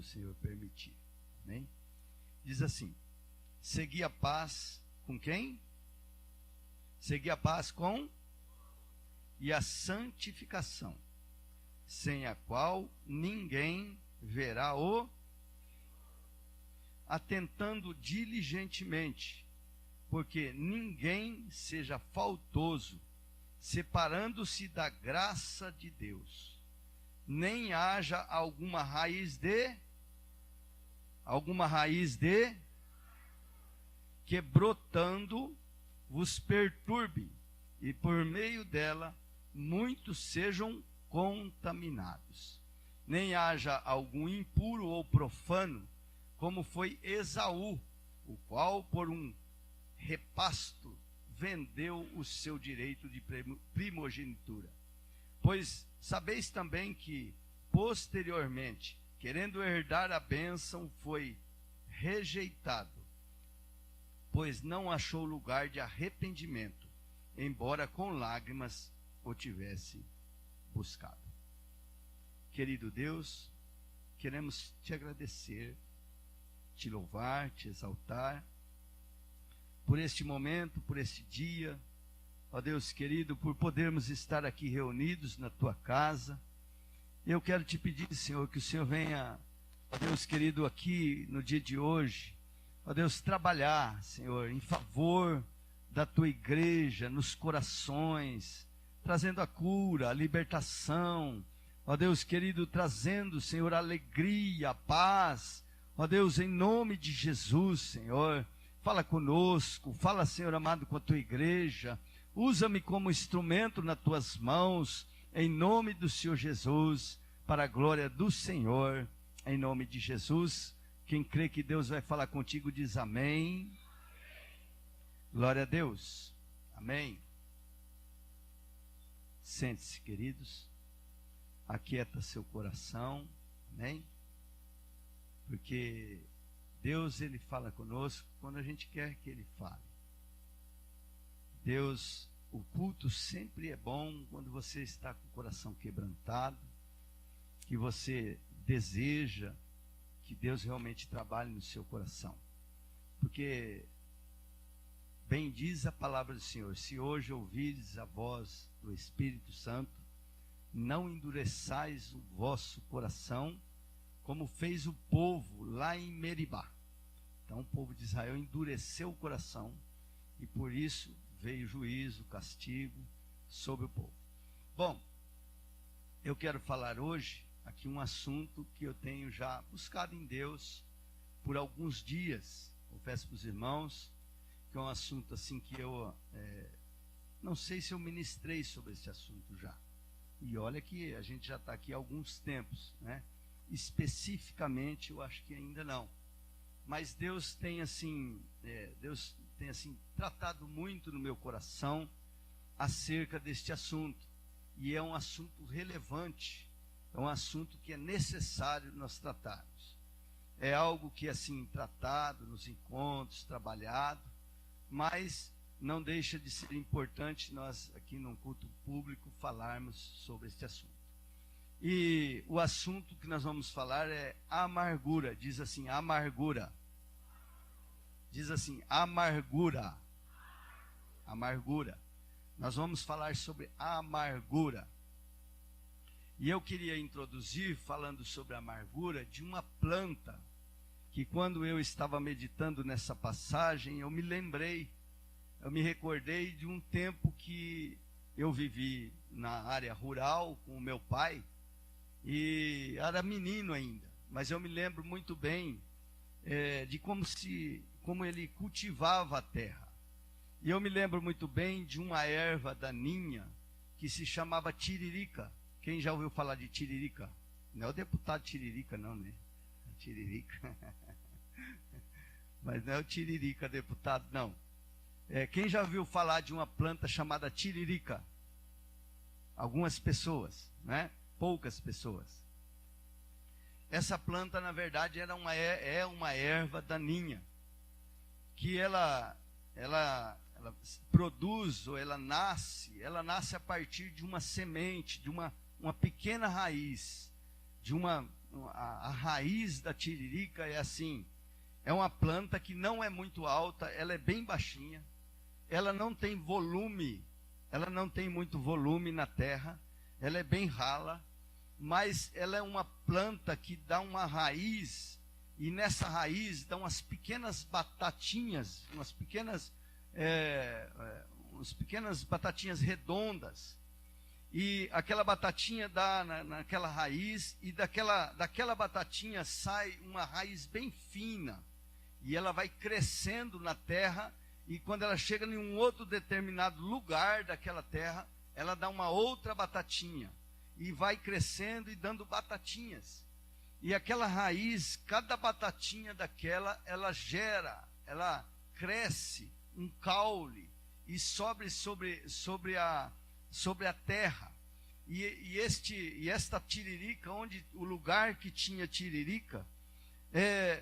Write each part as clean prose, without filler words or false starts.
o Senhor permitir. Amém? Diz assim: segui a paz com quem? Segui a paz com e a santificação, sem a qual ninguém verá o, atentando diligentemente, porque ninguém seja faltoso, separando-se da graça de Deus, nem haja alguma raiz de que brotando vos perturbe, e por meio dela muitos sejam contaminados. Nem haja algum impuro ou profano, como foi Esaú, o qual por um repasto vendeu o seu direito de primogenitura. Pois sabeis também que, posteriormente, querendo herdar a bênção, foi rejeitado, pois não achou lugar de arrependimento, embora com lágrimas o tivesse buscado. Querido Deus, queremos te agradecer, te louvar, te exaltar, por este momento, por este dia, ó Deus querido, por podermos estar aqui reunidos na tua casa. Eu quero te pedir, Senhor, que o Senhor venha, ó Deus querido, aqui no dia de hoje, ó Deus, trabalhar, Senhor, em favor da tua igreja, nos corações, trazendo a cura, a libertação, ó Deus querido, trazendo, Senhor, a alegria, a paz, ó Deus, em nome de Jesus, Senhor, fala conosco, fala, Senhor amado, com a tua igreja, usa-me como instrumento nas tuas mãos, em nome do Senhor Jesus, para a glória do Senhor, em nome de Jesus. Quem crê que Deus vai falar contigo diz amém. Glória a Deus. Amém. Sente-se, queridos. Aquieta seu coração. Amém. Porque Deus, Ele fala conosco quando a gente quer que Ele fale. Deus, o culto sempre é bom quando você está com o coração quebrantado, que você deseja que Deus realmente trabalhe no seu coração. Porque bem diz a palavra do Senhor: se hoje ouvires a voz do Espírito Santo, não endureçais o vosso coração, como fez o povo lá em Meribá. Então o povo de Israel endureceu o coração, e por isso veio juízo, castigo sobre o povo. Bom, eu quero falar hoje aqui um assunto que eu tenho já buscado em Deus por alguns dias. Confesso para os irmãos que é um assunto assim que eu não sei se eu ministrei sobre esse assunto já. E olha que a gente já está aqui há alguns tempos, né? Especificamente eu acho que ainda não. Mas Deus tem assim tratado muito no meu coração acerca deste assunto. E é um assunto relevante, é um assunto que é necessário nós tratarmos. É algo que é assim tratado nos encontros, trabalhado, mas não deixa de ser importante nós aqui num culto público falarmos sobre este assunto. E o assunto que nós vamos falar é amargura. Diz assim, amargura. Diz assim, amargura. Amargura. Nós vamos falar sobre amargura. E eu queria introduzir, falando sobre a amargura, de uma planta, que quando eu estava meditando nessa passagem, eu me recordei de um tempo que eu vivi na área rural com o meu pai, e era menino ainda, mas eu me lembro muito bem de como ele cultivava a terra. E eu me lembro muito bem de uma erva daninha que se chamava tiririca. Quem já ouviu falar de tiririca? Não é o deputado Tiririca não, né? É tiririca. Mas não é o tiririca deputado, não. Quem já ouviu falar de uma planta chamada tiririca? Algumas pessoas, né? Poucas pessoas. Essa planta, na verdade, é uma erva daninha, que ela produz, ou ela nasce a partir de uma semente, de uma pequena raiz, de uma a raiz da tiririca é assim, é uma planta que não é muito alta, ela é bem baixinha, ela não tem volume, ela não tem muito volume na terra, ela é bem rala, mas ela é uma planta que dá uma raiz, e nessa raiz dão umas pequenas batatinhas, umas pequenas batatinhas redondas, e aquela batatinha dá naquela raiz, e daquela batatinha sai uma raiz bem fina, e ela vai crescendo na terra, e quando ela chega em um outro determinado lugar daquela terra, ela dá uma outra batatinha, e vai crescendo e dando batatinhas. E aquela raiz, cada batatinha daquela, ela cresce um caule, e sobre a terra. E esta tiririca, o lugar que tinha tiririca,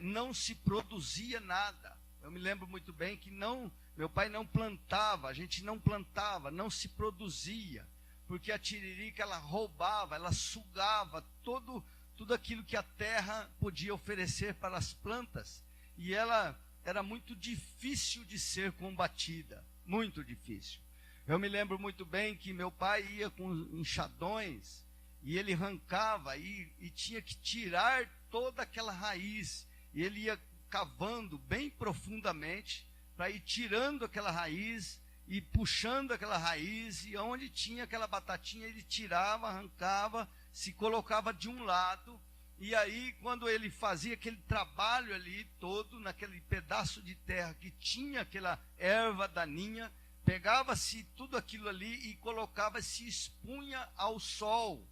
não se produzia nada. Eu me lembro muito bem que meu pai não plantava, a gente não plantava, não se produzia, porque a tiririca ela roubava, ela sugava tudo aquilo que a terra podia oferecer para as plantas, e ela era muito difícil de ser combatida, muito difícil. Eu me lembro muito bem que meu pai ia com enxadões, e ele arrancava, e tinha que tirar toda aquela raiz, e ele ia cavando bem profundamente, para ir tirando aquela raiz, e puxando aquela raiz, e onde tinha aquela batatinha, ele tirava, arrancava, se colocava de um lado, e aí quando ele fazia aquele trabalho ali todo, naquele pedaço de terra que tinha aquela erva daninha, pegava-se tudo aquilo ali e colocava-se, expunha ao sol,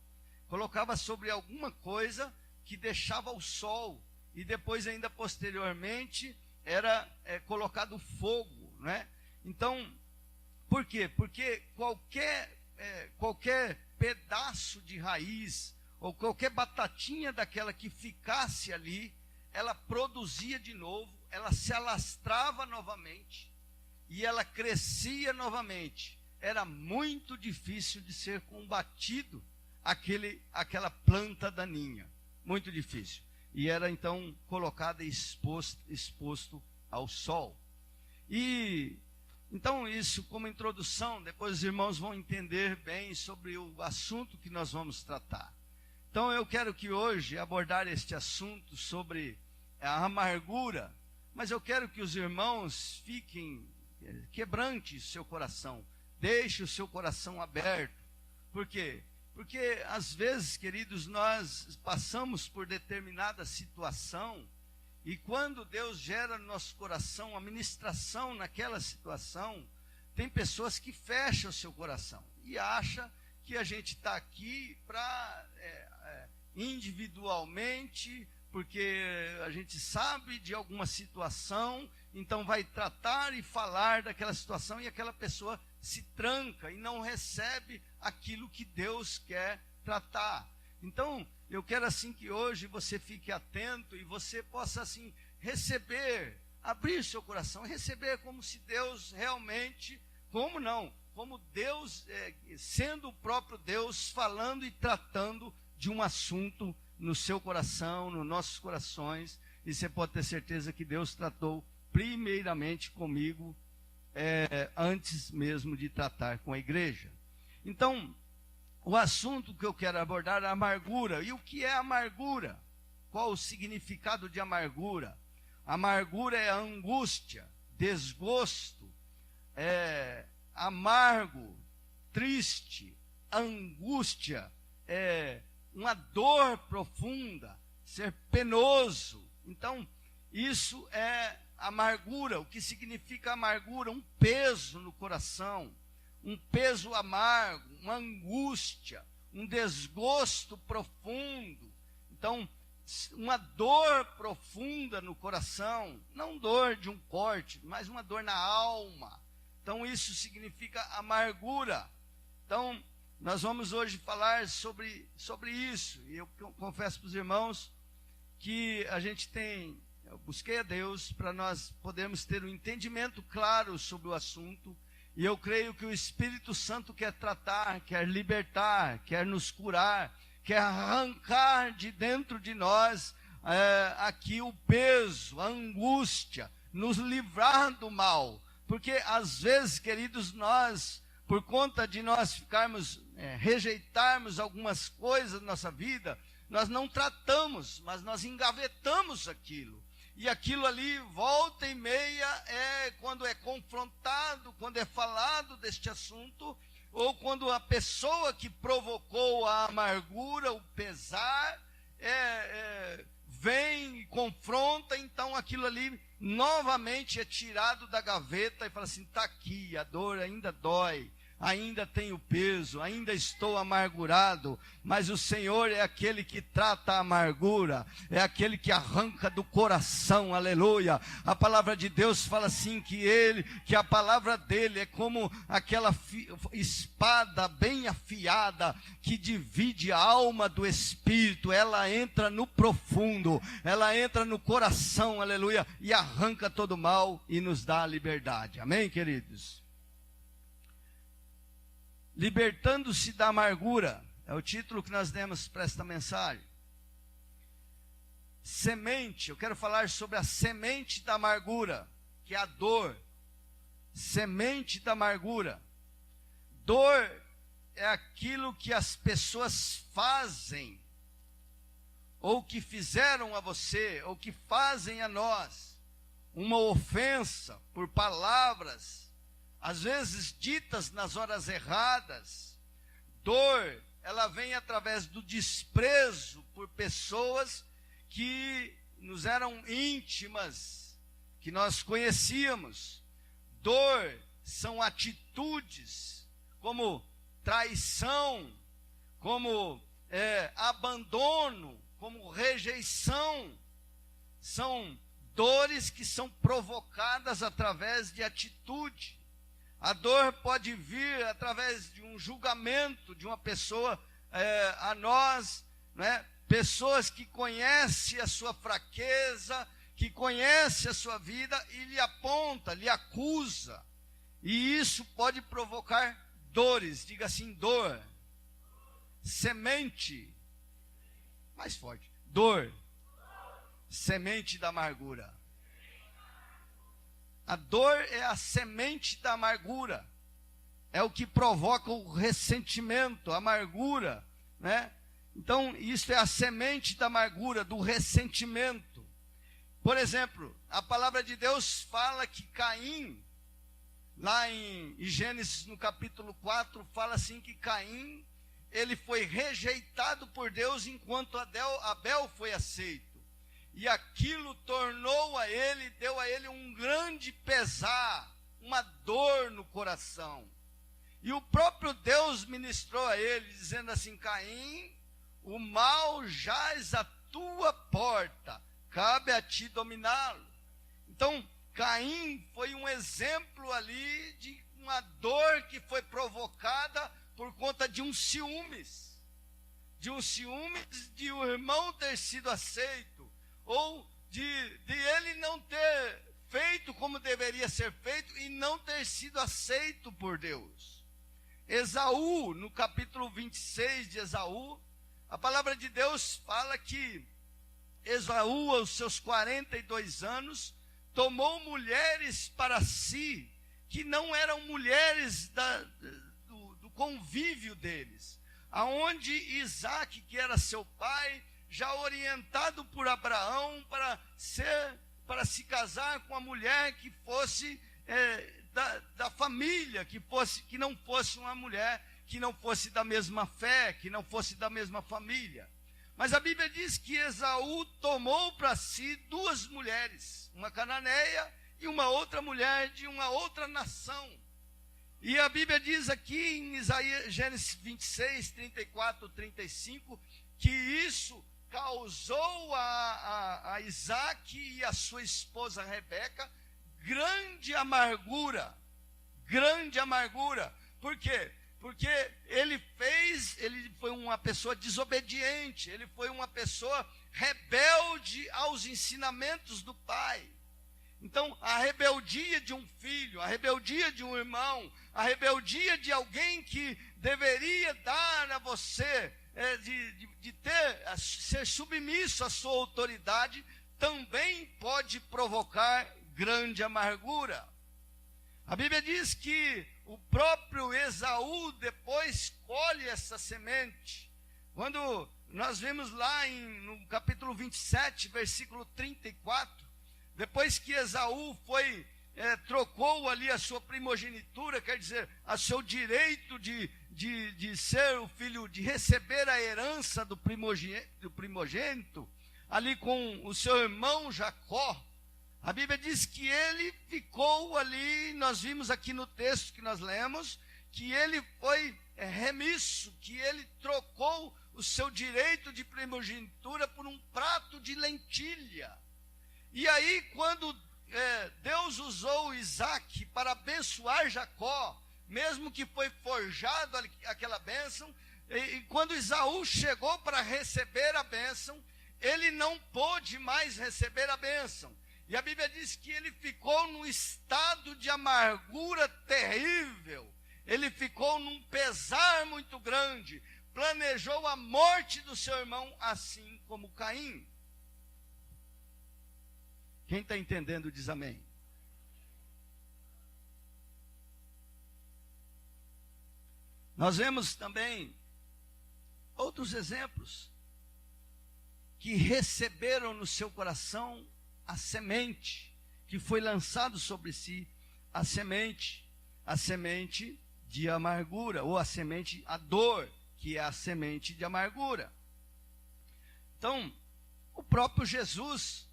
colocava sobre alguma coisa que deixava o sol, e depois ainda posteriormente era colocado fogo, né? Então, por quê? Porque qualquer pedaço de raiz, ou qualquer batatinha daquela que ficasse ali, ela produzia de novo, ela se alastrava novamente, e ela crescia novamente. Era muito difícil de ser combatido aquela planta daninha, muito difícil. E era então colocada e exposto ao sol. E então isso como introdução, depois os irmãos vão entender bem sobre o assunto que nós vamos tratar. Então eu quero que hoje abordar este assunto sobre a amargura, mas eu quero que os irmãos quebrante seu coração, deixe o seu coração aberto. Por quê? Porque às vezes, queridos, nós passamos por determinada situação, e quando Deus gera no nosso coração a ministração naquela situação, tem pessoas que fecham o seu coração e acham que a gente está aqui para individualmente, porque a gente sabe de alguma situação, então vai tratar e falar daquela situação, e aquela pessoa se tranca e não recebe aquilo que Deus quer tratar. Então, eu quero assim que hoje você fique atento e você possa assim receber, abrir seu coração, receber como se Deus realmente, como Deus, sendo o próprio Deus, falando e tratando de um assunto no seu coração, nos nossos corações. E você pode ter certeza que Deus tratou primeiramente comigo, antes mesmo de tratar com a igreja. Então, o assunto que eu quero abordar é a amargura. E o que é amargura? Qual o significado de amargura? Amargura é angústia, desgosto, amargo, triste, angústia, uma dor profunda, ser penoso. Então, isso é amargura. O que significa amargura? Um peso no coração, um peso amargo, uma angústia, um desgosto profundo. Então, uma dor profunda no coração, não dor de um corte, mas uma dor na alma. Então, isso significa amargura. Então, nós vamos hoje falar sobre isso. E eu confesso para os irmãos que eu busquei a Deus para nós podermos ter um entendimento claro sobre o assunto. E eu creio que o Espírito Santo quer tratar, quer libertar, quer nos curar, quer arrancar de dentro de nós aqui o peso, a angústia, nos livrar do mal. Porque às vezes, queridos, nós, por conta de nós ficarmos, rejeitarmos algumas coisas na nossa vida, nós não tratamos, mas nós engavetamos aquilo. E aquilo ali, volta e meia, quando é confrontado, quando é falado deste assunto, ou quando a pessoa que provocou a amargura, o pesar, vem e confronta, então aquilo ali novamente é tirado da gaveta e fala assim, está aqui, a dor ainda dói, ainda tenho peso, ainda estou amargurado, mas o Senhor é aquele que trata a amargura, é aquele que arranca do coração, aleluia. A palavra de Deus fala assim, que a palavra dele é como aquela espada bem afiada, que divide a alma do espírito, ela entra no profundo, ela entra no coração, aleluia, e arranca todo o mal e nos dá a liberdade, amém, queridos? Libertando-se da amargura, é o título que nós demos para esta mensagem. Semente, eu quero falar sobre a semente da amargura, que é a dor. Semente da amargura. Dor é aquilo que as pessoas fazem, ou que fizeram a você, ou que fazem a nós. Uma ofensa por palavras, às vezes ditas nas horas erradas. Dor, ela vem através do desprezo por pessoas que nos eram íntimas, que nós conhecíamos. Dor são atitudes como traição, como abandono, como rejeição. São dores que são provocadas através de atitude. A dor pode vir através de um julgamento de uma pessoa a nós, né? Pessoas que conhecem a sua fraqueza, que conhecem a sua vida e lhe aponta, lhe acusa. E isso pode provocar dores, diga assim, dor. Semente, mais forte, dor. Semente da amargura. A dor é a semente da amargura, é o que provoca o ressentimento, a amargura, né? Então, isso é a semente da amargura, do ressentimento. Por exemplo, a palavra de Deus fala que Caim, lá em Gênesis no capítulo 4, fala assim que Caim, ele foi rejeitado por Deus enquanto Abel foi aceito. E aquilo tornou a ele, deu a ele um grande pesar, uma dor no coração. E o próprio Deus ministrou a ele, dizendo assim, Caim, o mal jaz à tua porta, cabe a ti dominá-lo. Então, Caim foi um exemplo ali de uma dor que foi provocada por conta de um ciúmes. De um ciúmes de o irmão ter sido aceito, ou de ele não ter feito como deveria ser feito e não ter sido aceito por Deus. Esaú, no capítulo 26 de Esaú, a palavra de Deus fala que Esaú, aos seus 42 anos, tomou mulheres para si, que não eram mulheres do convívio deles, aonde Isaac, que era seu pai, já orientado por Abraão para se casar com uma mulher que fosse da família, que não fosse uma mulher que não fosse da mesma fé, que não fosse da mesma família. Mas a Bíblia diz que Esaú tomou para si duas mulheres, uma cananeia e uma outra mulher de uma outra nação. E a Bíblia diz aqui em Gênesis 26, 34, 35, que isso causou a Isaac e a sua esposa Rebeca grande amargura. Grande amargura. Por quê? Porque ele foi uma pessoa desobediente, ele foi uma pessoa rebelde aos ensinamentos do pai. Então, a rebeldia de um filho, a rebeldia de um irmão, a rebeldia de alguém que deveria dar a você ser submisso à sua autoridade, também pode provocar grande amargura. A Bíblia diz que o próprio Esaú depois colhe essa semente. Quando nós vimos lá no capítulo 27, versículo 34, depois que Esaú trocou ali a sua primogenitura, quer dizer, a seu direito de ser o filho, de receber a herança do primogênito, ali com o seu irmão Jacó, a Bíblia diz que ele ficou ali, nós vimos aqui no texto que nós lemos, que ele foi remisso, que ele trocou o seu direito de primogenitura por um prato de lentilha. E aí, quando Deus usou Isaac para abençoar Jacó, mesmo que foi forjado aquela bênção, e quando Esaú chegou para receber a bênção, ele não pôde mais receber a bênção. E a Bíblia diz que ele ficou num estado de amargura terrível, ele ficou num pesar muito grande, planejou a morte do seu irmão, assim como Caim. Quem está entendendo diz amém. Nós vemos também outros exemplos que receberam no seu coração a semente que foi lançado sobre si, a semente de amargura, ou a dor, que é a semente de amargura. Então, o próprio Jesus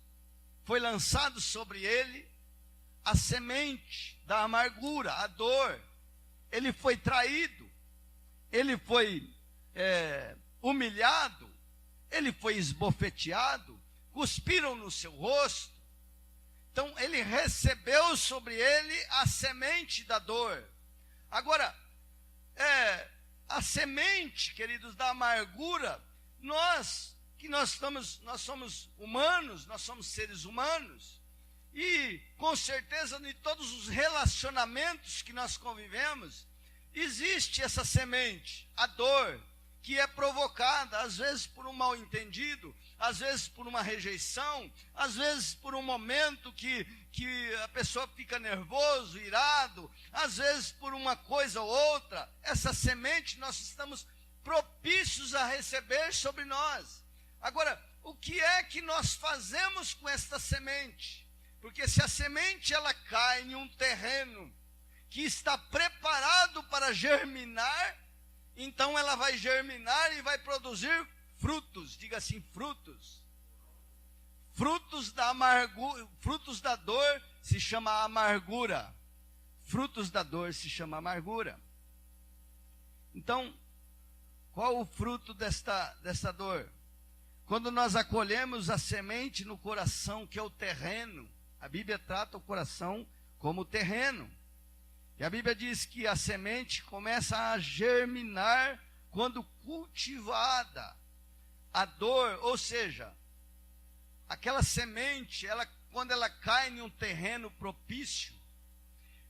foi lançado sobre ele a semente da amargura, a dor. Ele foi traído, ele foi humilhado, ele foi esbofeteado, cuspiram no seu rosto. Então, ele recebeu sobre ele a semente da dor. Agora, a semente, queridos, da amargura, nós somos humanos, nós somos seres humanos, e com certeza em todos os relacionamentos que nós convivemos, existe essa semente, a dor, que é provocada, às vezes por um mal-entendido, às vezes por uma rejeição, às vezes por um momento que a pessoa fica nervoso, irado, às vezes por uma coisa ou outra. Essa semente nós estamos propícios a receber sobre nós. Agora, o que é que nós fazemos com esta semente? Porque se a semente ela cai em um terreno que está preparado para germinar, então ela vai germinar e vai produzir frutos. Diga assim, frutos. Frutos da amargura, frutos da dor se chama amargura. Frutos da dor se chama amargura. Então, qual o fruto desta dor? Quando nós acolhemos a semente no coração, que é o terreno, a Bíblia trata o coração como terreno. E a Bíblia diz que a semente começa a germinar quando cultivada. A dor, ou seja, aquela semente, quando ela cai em um terreno propício,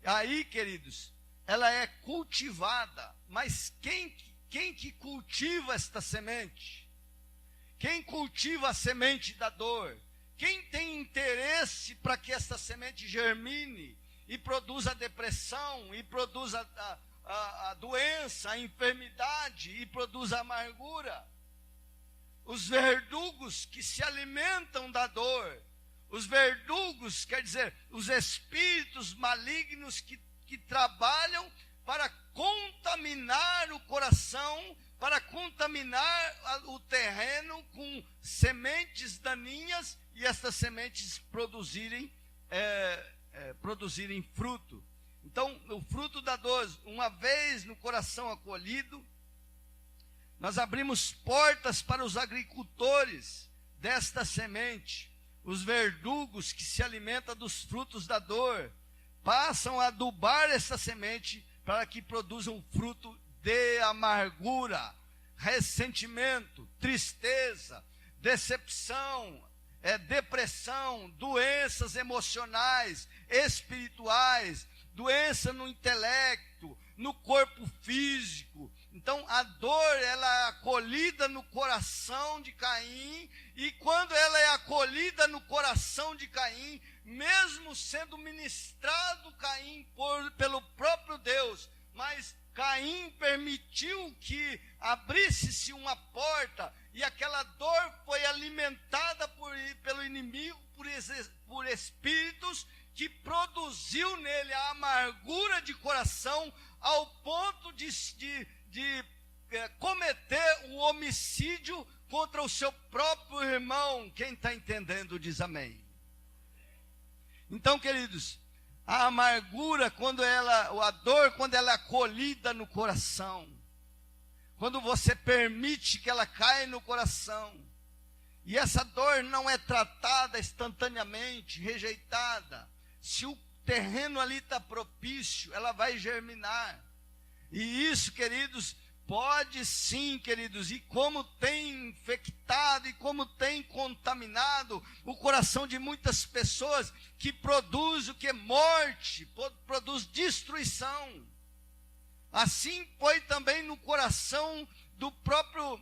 aí, queridos, ela é cultivada. Mas quem que cultiva esta semente? Quem cultiva a semente da dor? Quem tem interesse para que esta semente germine e produza a depressão, e produza a doença, a enfermidade, e produza a amargura? Os verdugos que se alimentam da dor, os verdugos, quer dizer, os espíritos malignos que trabalham para contaminar o coração, para contaminar o terreno com sementes daninhas, e essas sementes produzirem fruto. Então, o fruto da dor, uma vez no coração acolhido, nós abrimos portas para os agricultores desta semente. Os verdugos que se alimentam dos frutos da dor passam a adubar essa semente para que produza um fruto de amargura, ressentimento, tristeza, decepção, depressão, doenças emocionais, espirituais, doença no intelecto, no corpo físico, Então, a dor, ela é acolhida no coração de Caim, e quando ela é acolhida no coração de Caim, mesmo sendo ministrado Caim pelo próprio Deus, mas Caim permitiu que abrisse-se uma porta, e aquela dor foi alimentada pelo inimigo, por espíritos, que produziu nele a amargura de coração, ao ponto de cometer o homicídio contra o seu próprio irmão. Quem está entendendo diz amém. Então, queridos, a amargura, a dor, quando ela é acolhida no coração, quando você permite que ela caia no coração, e essa dor não é tratada instantaneamente, rejeitada, se o terreno ali está propício, ela vai germinar. E isso, queridos, pode sim, queridos, e como tem infectado e como tem contaminado o coração de muitas pessoas, que produz o que? Morte, produz destruição. Assim foi também no coração do próprio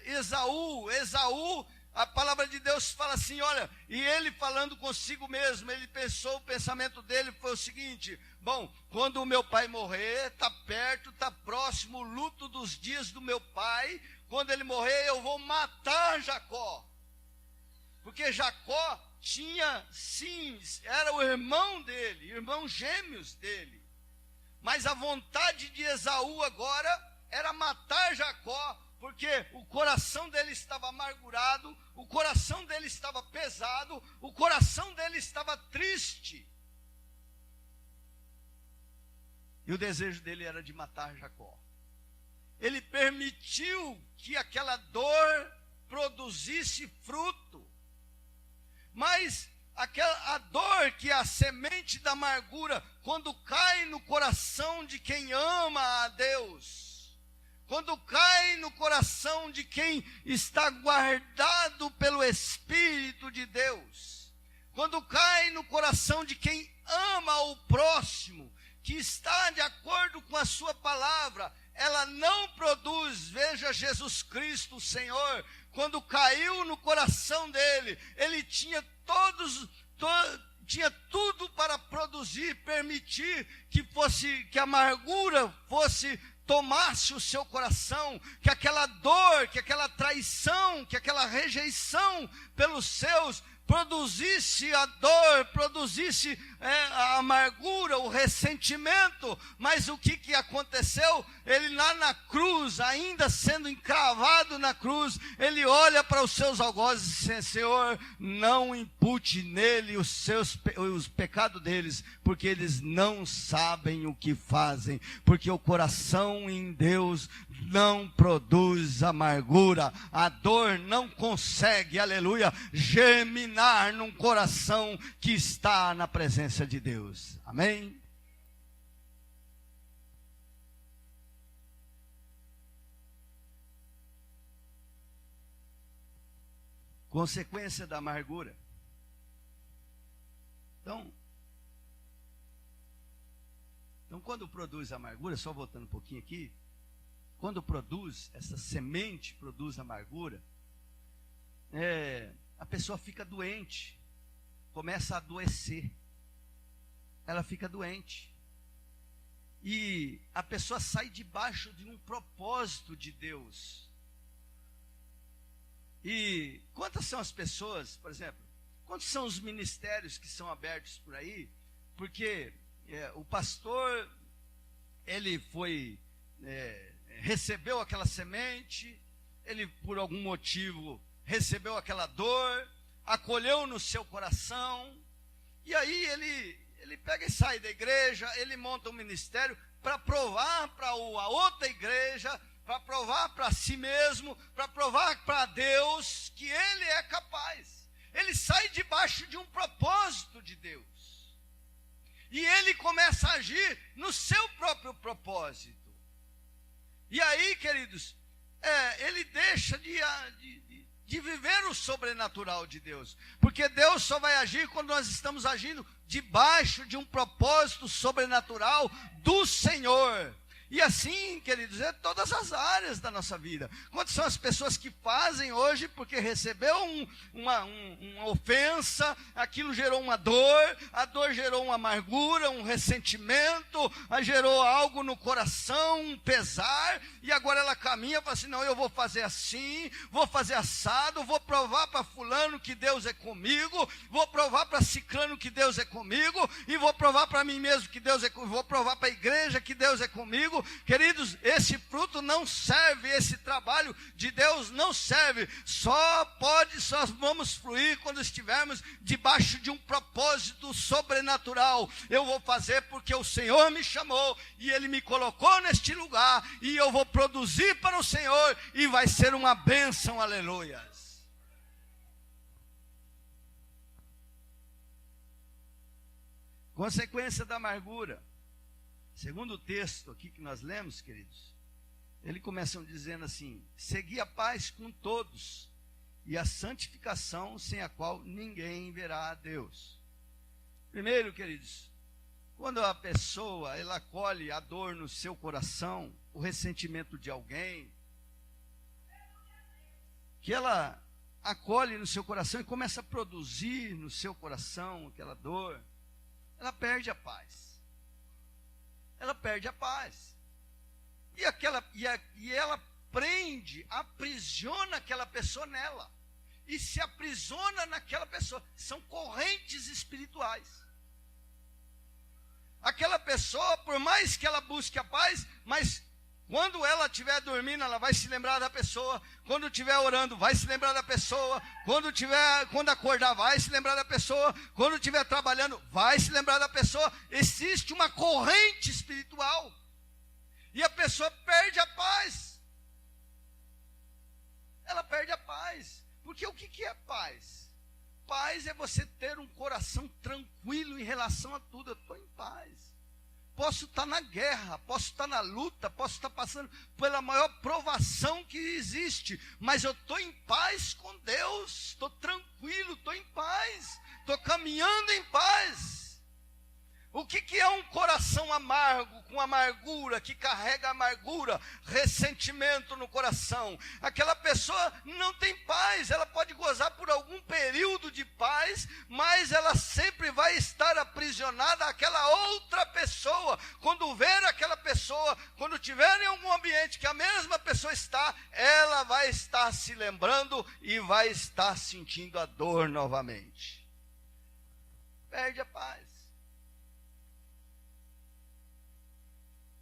Esaú. Esaú, a palavra de Deus fala assim, olha, e ele falando consigo mesmo, ele pensou, o pensamento dele foi o seguinte: bom, quando o meu pai morrer, está perto, está próximo o luto dos dias do meu pai, quando ele morrer eu vou matar Jacó, porque Jacó tinha, sim, era o irmão dele, irmãos gêmeos dele, mas a vontade de Esaú agora era matar Jacó, porque o coração dele estava amargurado, o coração dele estava pesado, o coração dele estava triste. E o desejo dele era de matar Jacó. Ele permitiu que aquela dor produzisse fruto. Mas a dor, que é a semente da amargura, quando cai no coração de quem ama a Deus, quando cai no coração de quem está guardado pelo Espírito de Deus, quando cai no coração de quem ama o próximo, que está de acordo com a sua palavra, ela não produz. Veja Jesus Cristo, o Senhor, quando caiu no coração dele, ele tinha tinha tudo para produzir, permitir que a amargura tomasse o seu coração, que aquela dor, que aquela traição, que aquela rejeição pelos seus produzisse a dor, produzisse a amargura, o ressentimento. Mas o que aconteceu? Ele lá na cruz, ainda sendo encravado na cruz, ele olha para os seus algozes e diz: Senhor, não impute nele os pecados deles, porque eles não sabem o que fazem, porque o coração em Deus não produz amargura, a dor não consegue, aleluia, germinar num coração que está na presença de Deus, amém? Consequência da amargura. Então, quando produz amargura, só voltando um pouquinho aqui, quando produz, essa semente produz amargura, a pessoa fica doente, começa a adoecer, ela fica doente, e a pessoa sai debaixo de um propósito de Deus. E quantas são as pessoas, por exemplo, quantos são os ministérios que são abertos por aí? Porque o pastor, ele recebeu aquela semente, ele por algum motivo recebeu aquela dor, acolheu no seu coração, e aí ele pega e sai da igreja, ele monta um ministério para provar para a outra igreja, para provar para si mesmo, para provar para Deus que ele é capaz. Ele sai debaixo de um propósito de Deus, e ele começa a agir no seu próprio propósito. E aí, queridos, ele deixa de viver o sobrenatural de Deus, porque Deus só vai agir quando nós estamos agindo debaixo de um propósito sobrenatural do Senhor. E assim, queridos, é todas as áreas da nossa vida. Quantas são as pessoas que fazem hoje porque recebeu uma ofensa, aquilo gerou uma dor, a dor gerou uma amargura, um ressentimento, gerou algo no coração, um pesar, e agora ela caminha e fala assim, não, eu vou fazer assim, vou fazer assado, vou provar para fulano que Deus é comigo, vou provar para ciclano que Deus é comigo, e vou provar para mim mesmo que Deus é comigo, vou provar para a igreja que Deus é comigo. Queridos, esse fruto não serve, esse trabalho de Deus não serve, só vamos fluir quando estivermos debaixo de um propósito sobrenatural. Eu vou fazer porque o Senhor me chamou, e Ele me colocou neste lugar, e eu vou produzir para o Senhor, e vai ser uma bênção, aleluias. Consequência da amargura. Segundo o texto aqui que nós lemos, queridos, ele começa dizendo assim: segui a paz com todos e a santificação, sem a qual ninguém verá a Deus. Primeiro, queridos, quando a pessoa ela acolhe a dor no seu coração, o ressentimento de alguém, que ela acolhe no seu coração e começa a produzir no seu coração aquela dor, ela perde a paz. Ela perde a paz. E ela prende, aprisiona aquela pessoa nela. E se aprisiona naquela pessoa. São correntes espirituais. Aquela pessoa, por mais que ela busque a paz, mas quando ela estiver dormindo, ela vai se lembrar da pessoa. Quando estiver orando, vai se lembrar da pessoa. Quando acordar, vai se lembrar da pessoa. Quando estiver trabalhando, vai se lembrar da pessoa. Existe uma corrente espiritual. E a pessoa perde a paz. Ela perde a paz. Porque o que é paz? Paz é você ter um coração tranquilo em relação a tudo. Eu estou em paz. Posso estar na guerra, posso estar na luta, posso estar passando pela maior provação que existe, mas eu estou em paz com Deus, estou tranquilo, estou em paz, estou caminhando em paz. O que é um coração amargo, com amargura, que carrega amargura, ressentimento no coração? Aquela pessoa não tem paz, ela pode gozar por algum período de paz, mas ela sempre vai estar aprisionada àquela outra pessoa. Quando ver aquela pessoa, quando tiver em algum ambiente que a mesma pessoa está, ela vai estar se lembrando e vai estar sentindo a dor novamente. Perde a paz.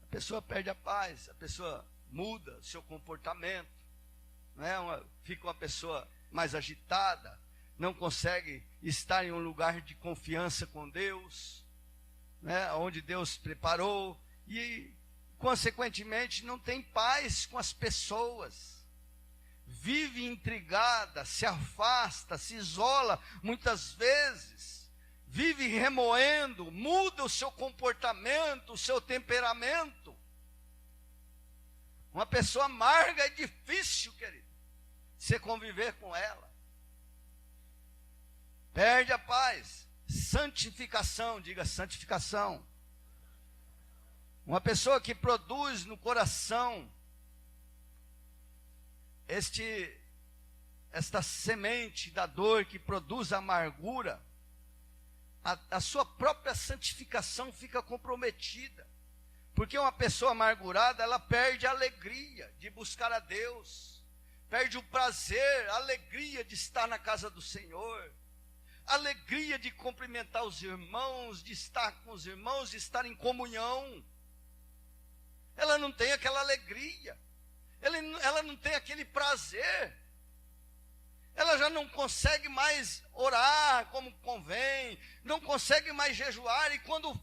A pessoa perde a paz, a pessoa muda o seu comportamento, fica uma pessoa mais agitada, não consegue estar em um lugar de confiança com Deus, onde Deus preparou, e consequentemente não tem paz com as pessoas, vive intrigada, se afasta, se isola muitas vezes, vive remoendo, muda o seu comportamento, o seu temperamento. Uma pessoa amarga é difícil, querido, você conviver com ela. Perde a paz. Santificação, diga santificação. Uma pessoa que produz no coração esta semente da dor que produz amargura, a sua própria santificação fica comprometida. Porque uma pessoa amargurada, ela perde a alegria de buscar a Deus, perde o prazer, a alegria de estar na casa do Senhor, a alegria de cumprimentar os irmãos, de estar com os irmãos, de estar em comunhão. Ela não tem aquela alegria, ela não tem aquele prazer. Ela já não consegue mais orar como convém, não consegue mais jejuar, e quando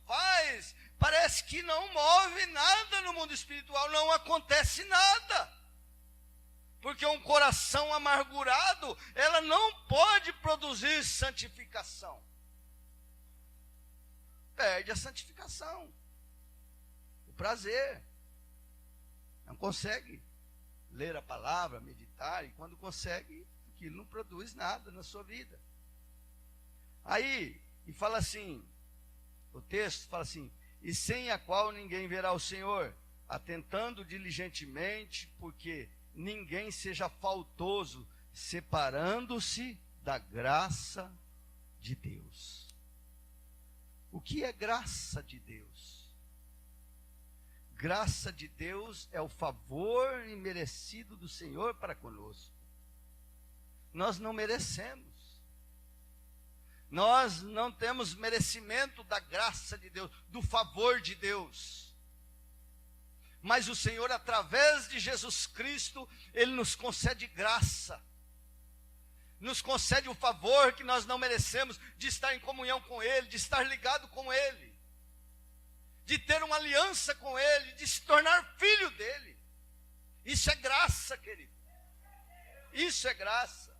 faz, parece que não move nada no mundo espiritual, não acontece nada. Porque um coração amargurado, ela não pode produzir santificação. Perde a santificação, o prazer, não consegue ler a palavra, meditar, e quando consegue, aquilo não produz nada na sua vida. Aí, e fala assim, o texto fala assim: e sem a qual ninguém verá o Senhor, atentando diligentemente, porque ninguém seja faltoso, separando-se da graça de Deus. O que é graça de Deus? Graça de Deus é o favor imerecido do Senhor para conosco. Nós não merecemos. Nós não temos merecimento da graça de Deus, do favor de Deus. Mas o Senhor, através de Jesus Cristo, Ele nos concede graça. Nos concede o favor que nós não merecemos, de estar em comunhão com Ele, de estar ligado com Ele, de ter uma aliança com Ele, de se tornar filho dEle. Isso é graça, querido. Isso é graça.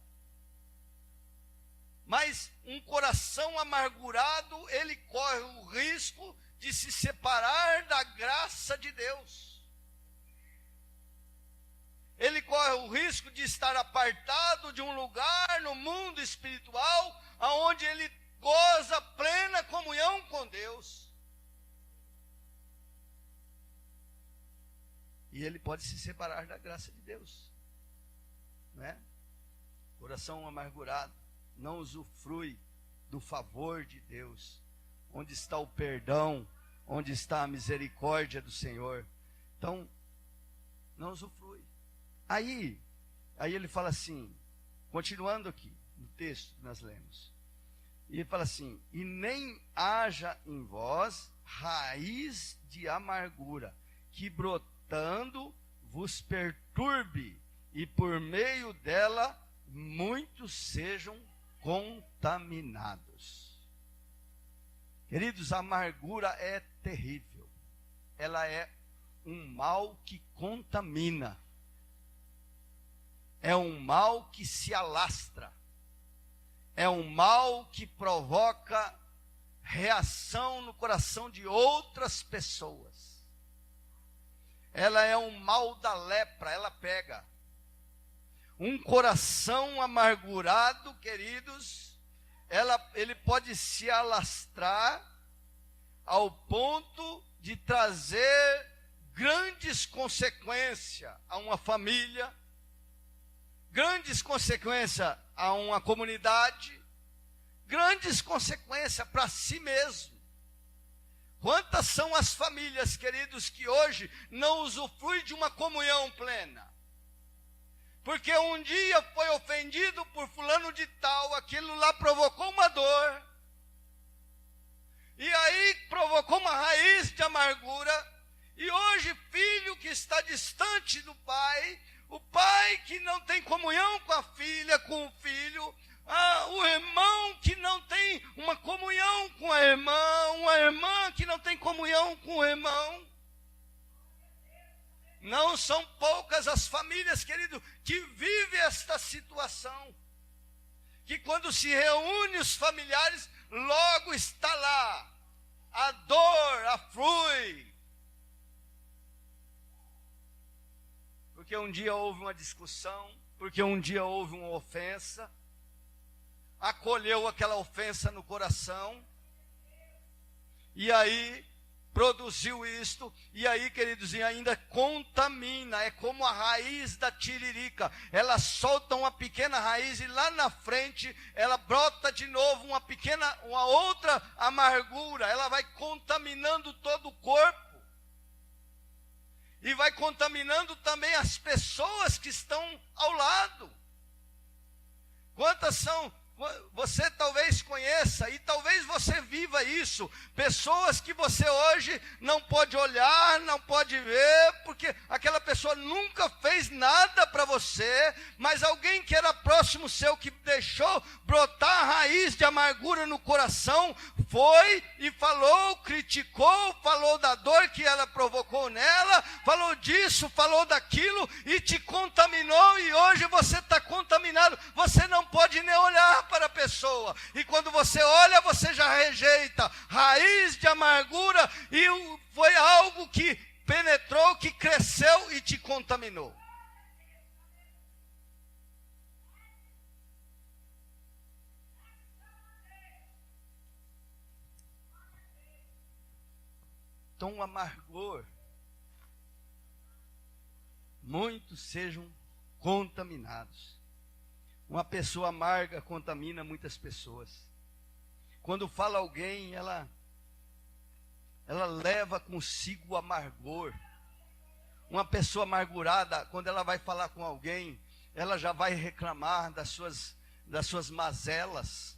Mas um coração amargurado, ele corre o risco de se separar da graça de Deus. Ele corre o risco de estar apartado de um lugar no mundo espiritual, onde ele goza plena comunhão com Deus. E ele pode se separar da graça de Deus, não é? Coração amargurado não usufrui do favor de Deus. Onde está o perdão, onde está a misericórdia do Senhor. Então, não usufrui. Aí ele fala assim, continuando aqui no texto que nós lemos, e ele fala assim: e nem haja em vós raiz de amargura, que brotando vos perturbe, e por meio dela muitos sejam contaminados. Queridos, a amargura é terrível. Ela é um mal que contamina. É um mal que se alastra. É um mal que provoca reação no coração de outras pessoas. Ela é um mal da lepra, ela pega. Um coração amargurado, queridos, ele pode se alastrar ao ponto de trazer grandes consequências a uma família, grandes consequências a uma comunidade, grandes consequências para si mesmo. Quantas são as famílias, queridos, que hoje não usufruem de uma comunhão plena? Porque um dia foi ofendido por fulano de tal, aquilo lá provocou uma dor, e aí provocou uma raiz de amargura, e hoje filho que está distante do pai, o pai que não tem comunhão com a filha, com o filho, o irmão que não tem uma comunhão com a irmã que não tem comunhão com o irmão. Não são poucas as famílias, querido, que vivem esta situação. Que quando se reúnem os familiares, logo está lá a dor, a flui. Porque um dia houve uma discussão, porque um dia houve uma ofensa, acolheu aquela ofensa no coração, e aí produziu isto, e aí, queridos, e ainda contamina. É como a raiz da tiririca, ela solta uma pequena raiz e lá na frente ela brota de novo uma outra amargura. Ela vai contaminando todo o corpo e vai contaminando também as pessoas que estão ao lado. Quantas são? Você talvez conheça e talvez você viva isso, pessoas que você hoje não pode olhar, não pode ver, porque aquela pessoa nunca fez nada para você, mas alguém que era próximo seu, que deixou brotar a raiz de amargura no coração, foi e falou, criticou, falou da dor que ela provocou nela, falou disso, falou daquilo, e te contaminou, e hoje você está contaminado, você não pode nem olhar para a pessoa, e quando você olha, você já rejeita. Raiz de amargura, e foi algo que penetrou, que cresceu e te contaminou. com amargor, muitos sejam contaminados. Uma pessoa amarga contamina muitas pessoas. Quando fala alguém, ela leva consigo o amargor. Uma pessoa amargurada, quando ela vai falar com alguém, ela já vai reclamar das suas mazelas.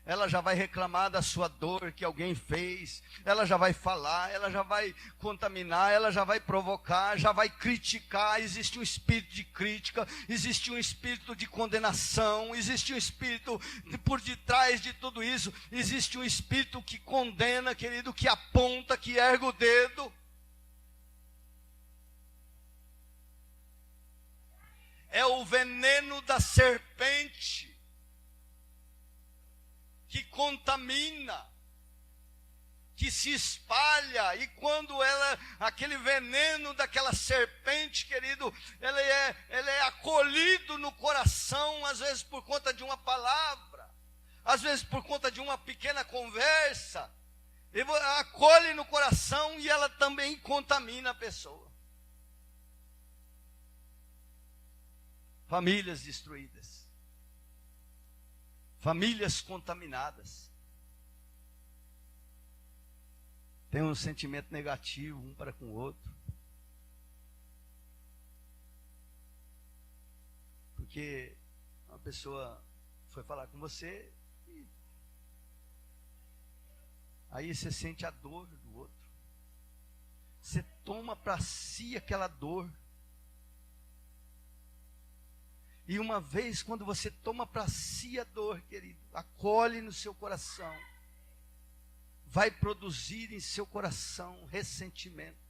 Ela já vai reclamar da sua dor que alguém fez. Ela já vai falar, ela já vai contaminar, ela já vai provocar, já vai criticar. Existe um espírito de crítica, existe um espírito de condenação, existe um espírito por detrás de tudo isso. Existe um espírito que condena, querido, que aponta, que ergue o dedo. É o veneno da serpente que contamina, que se espalha, e quando aquele veneno daquela serpente, querido, ele é acolhido no coração, às vezes por conta de uma palavra, às vezes por conta de uma pequena conversa, acolhe no coração e ela também contamina a pessoa. Famílias destruídas. Famílias contaminadas. Tem um sentimento negativo um para com o outro. Porque uma pessoa foi falar com você e aí você sente a dor do outro. Você toma para si aquela dor. E uma vez, quando você toma para si a dor, querido, acolhe no seu coração, vai produzir em seu coração ressentimento.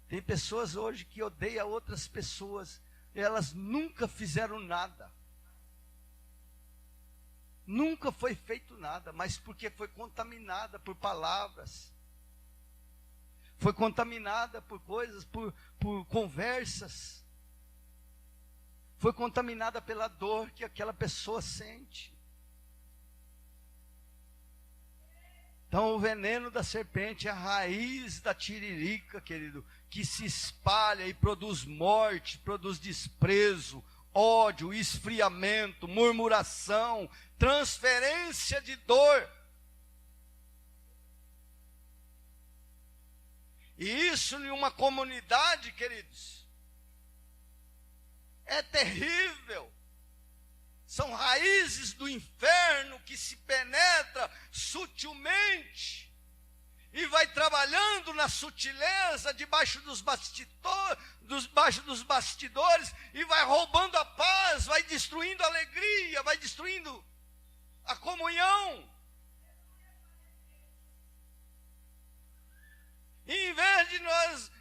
Tem pessoas hoje que odeiam outras pessoas, elas nunca fizeram nada. Nunca foi feito nada, mas porque foi contaminada por palavras. Foi contaminada por coisas, por conversas. Foi contaminada pela dor que aquela pessoa sente. Então o veneno da serpente é a raiz da tiririca, querido, que se espalha e produz morte, produz desprezo, ódio, esfriamento, murmuração, transferência de dor. E isso em uma comunidade, queridos, é terrível. São raízes do inferno que se penetra sutilmente e vai trabalhando na sutileza debaixo dos bastidores e vai roubando a paz, vai destruindo a alegria, vai destruindo a comunhão. E em vez de nós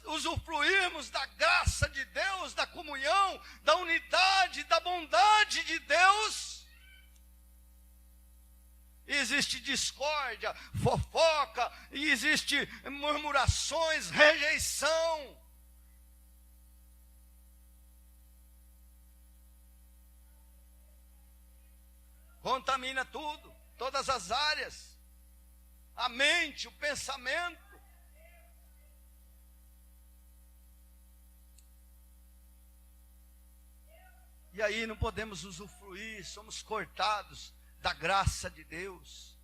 usufruirmos da graça de Deus, da comunhão, da unidade, da bondade de Deus, existe discórdia, fofoca, e existe murmurações, rejeição. Contamina tudo, todas as áreas, a mente, o pensamento. E aí não podemos usufruir, somos cortados da graça de Deus.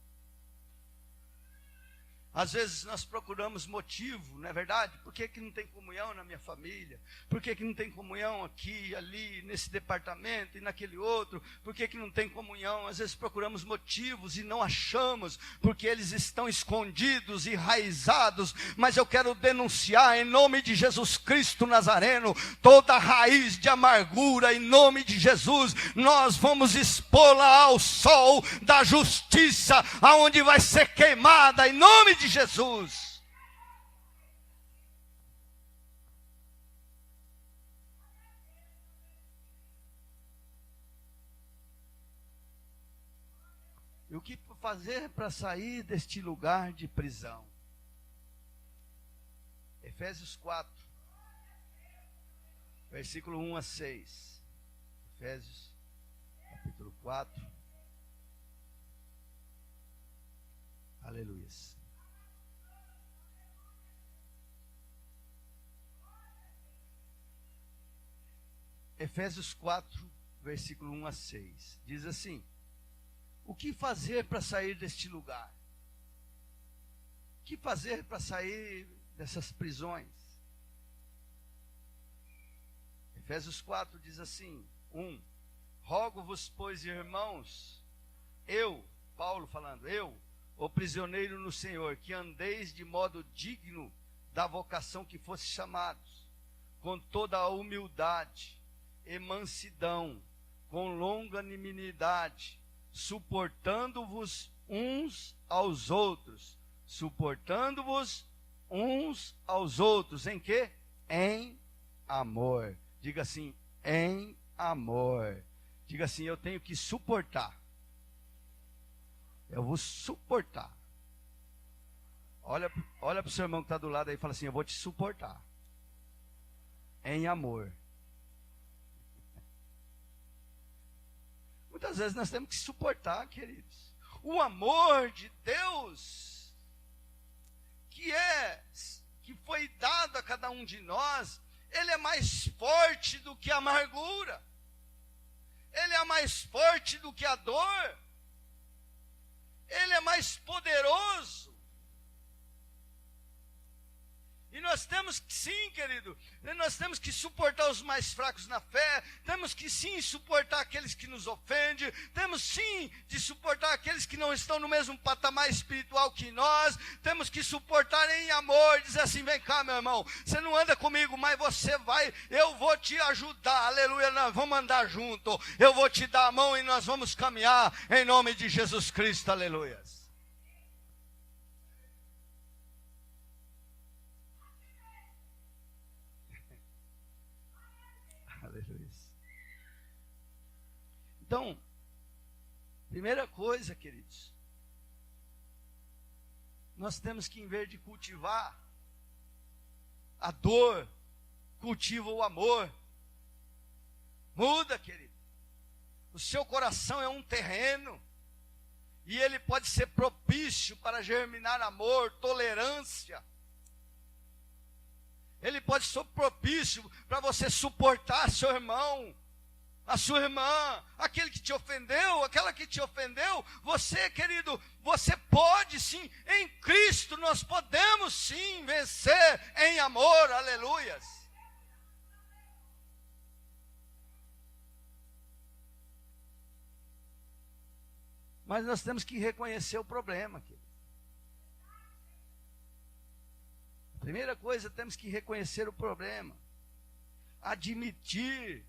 Às vezes nós procuramos motivo, não é verdade? Por que não tem comunhão na minha família? Por que não tem comunhão aqui, ali, nesse departamento e naquele outro? Por que não tem comunhão? Às vezes procuramos motivos e não achamos, porque eles estão escondidos, enraizados. Mas eu quero denunciar em nome de Jesus Cristo Nazareno, toda raiz de amargura, em nome de Jesus, nós vamos expô-la ao sol da justiça, aonde vai ser queimada, em nome de Jesus. E o que fazer para sair deste lugar de prisão? Efésios 4, versículo 1 a 6. Efésios, capítulo 4. Aleluia. Efésios 4, versículo 1 a 6. Diz assim: o que fazer para sair deste lugar? O que fazer para sair dessas prisões? Efésios 4 diz assim: 1. Rogo-vos, pois, irmãos, Paulo falando, o prisioneiro no Senhor, que andeis de modo digno da vocação que fosse chamados, com toda a humildade e mansidão, com longanimidade, suportando-vos uns aos outros. Suportando-vos uns aos outros. Em quê? Em amor. Diga assim, em amor. Diga assim, eu tenho que suportar. Eu vou suportar. Olha para o seu irmão que está do lado aí e fala assim, eu vou te suportar. Em amor. Muitas vezes nós temos que suportar, queridos. O amor de Deus, que foi dado a cada um de nós, ele é mais forte do que a amargura. Ele é mais forte do que a dor. Ele é mais poderoso. E nós temos que, sim, querido, nós temos que suportar os mais fracos na fé, temos que, sim, suportar aqueles que nos ofendem, temos, sim, de suportar aqueles que não estão no mesmo patamar espiritual que nós, temos que suportar em amor, dizer assim, vem cá, meu irmão, você não anda comigo, mas você vai, eu vou te ajudar, aleluia, nós vamos andar junto, eu vou te dar a mão e nós vamos caminhar em nome de Jesus Cristo, aleluia. Então, primeira coisa, queridos, nós temos que, em vez de cultivar a dor, cultiva o amor. Muda, querido. O seu coração é um terreno, e ele pode ser propício para germinar amor, tolerância. Ele pode ser propício para você suportar seu irmão, a sua irmã, aquele que te ofendeu, aquela que te ofendeu. Você, querido, você pode sim, em Cristo nós podemos sim vencer em amor, aleluias. Mas nós temos que reconhecer o problema, querido. Primeira coisa, temos que reconhecer o problema, admitir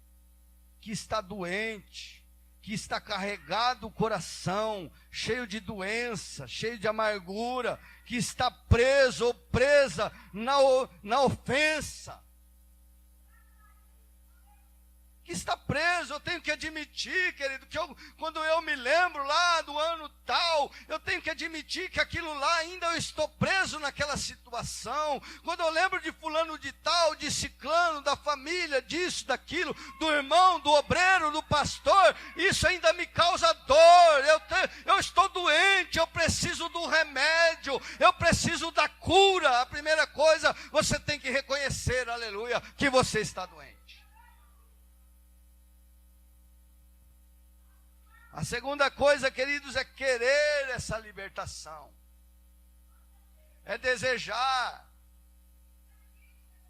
que está doente, que está carregado o coração, cheio de doença, cheio de amargura, que está preso ou presa na ofensa. Que está preso, eu tenho que admitir, querido, que quando eu me lembro lá do ano tal, eu tenho que admitir que aquilo lá ainda eu estou preso naquela situação. Quando eu lembro de fulano de tal, de ciclano, da família, disso, daquilo, do irmão, do obreiro, do pastor, isso ainda me causa dor. Eu estou doente, eu preciso do remédio, eu preciso da cura. A primeira coisa, você tem que reconhecer, aleluia, que você está doente. A segunda coisa, queridos, é querer essa libertação. É desejar.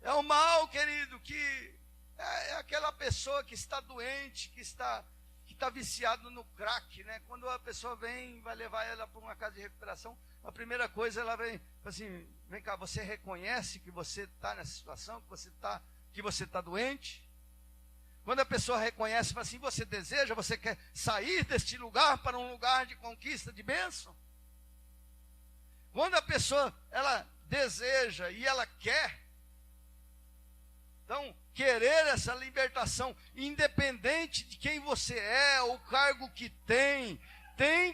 É o mal, querido, que é aquela pessoa que está doente, que está viciado no crack, né? Quando a pessoa vai levar ela para uma casa de recuperação, a primeira coisa, ela vem assim, vem cá, você reconhece que você está nessa situação, que você está doente? Quando a pessoa reconhece, fala assim, você deseja, você quer sair deste lugar para um lugar de conquista, de bênção? Quando a pessoa, ela deseja e ela quer, então, querer essa libertação, independente de quem você é, o cargo que tem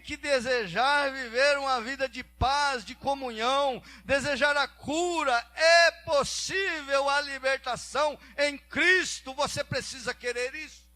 que desejar viver uma vida de paz, de comunhão, desejar a cura. É possível a libertação em Cristo, você precisa querer isso.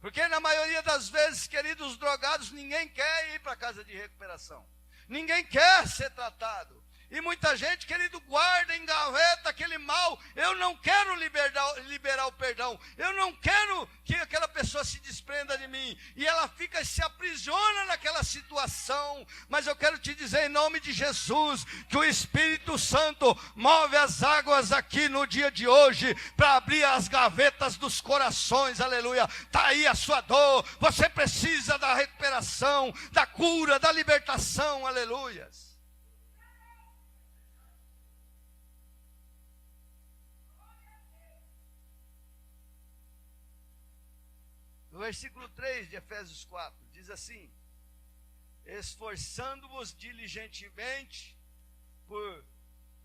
Porque na maioria das vezes, queridos, os drogados, ninguém quer ir para a casa de recuperação. Ninguém quer ser tratado. E muita gente, querido, guarda em gaveta aquele mal. Eu não quero liberar o perdão. Eu não quero que aquela pessoa se desprenda de mim. E ela fica, se aprisiona naquela situação. Mas eu quero te dizer em nome de Jesus, que o Espírito Santo move as águas aqui no dia de hoje, para abrir as gavetas dos corações, aleluia. Está aí a sua dor. Você precisa da recuperação, da cura, da libertação, aleluias. No versículo 3 de Efésios 4, diz assim: esforçando-vos diligentemente por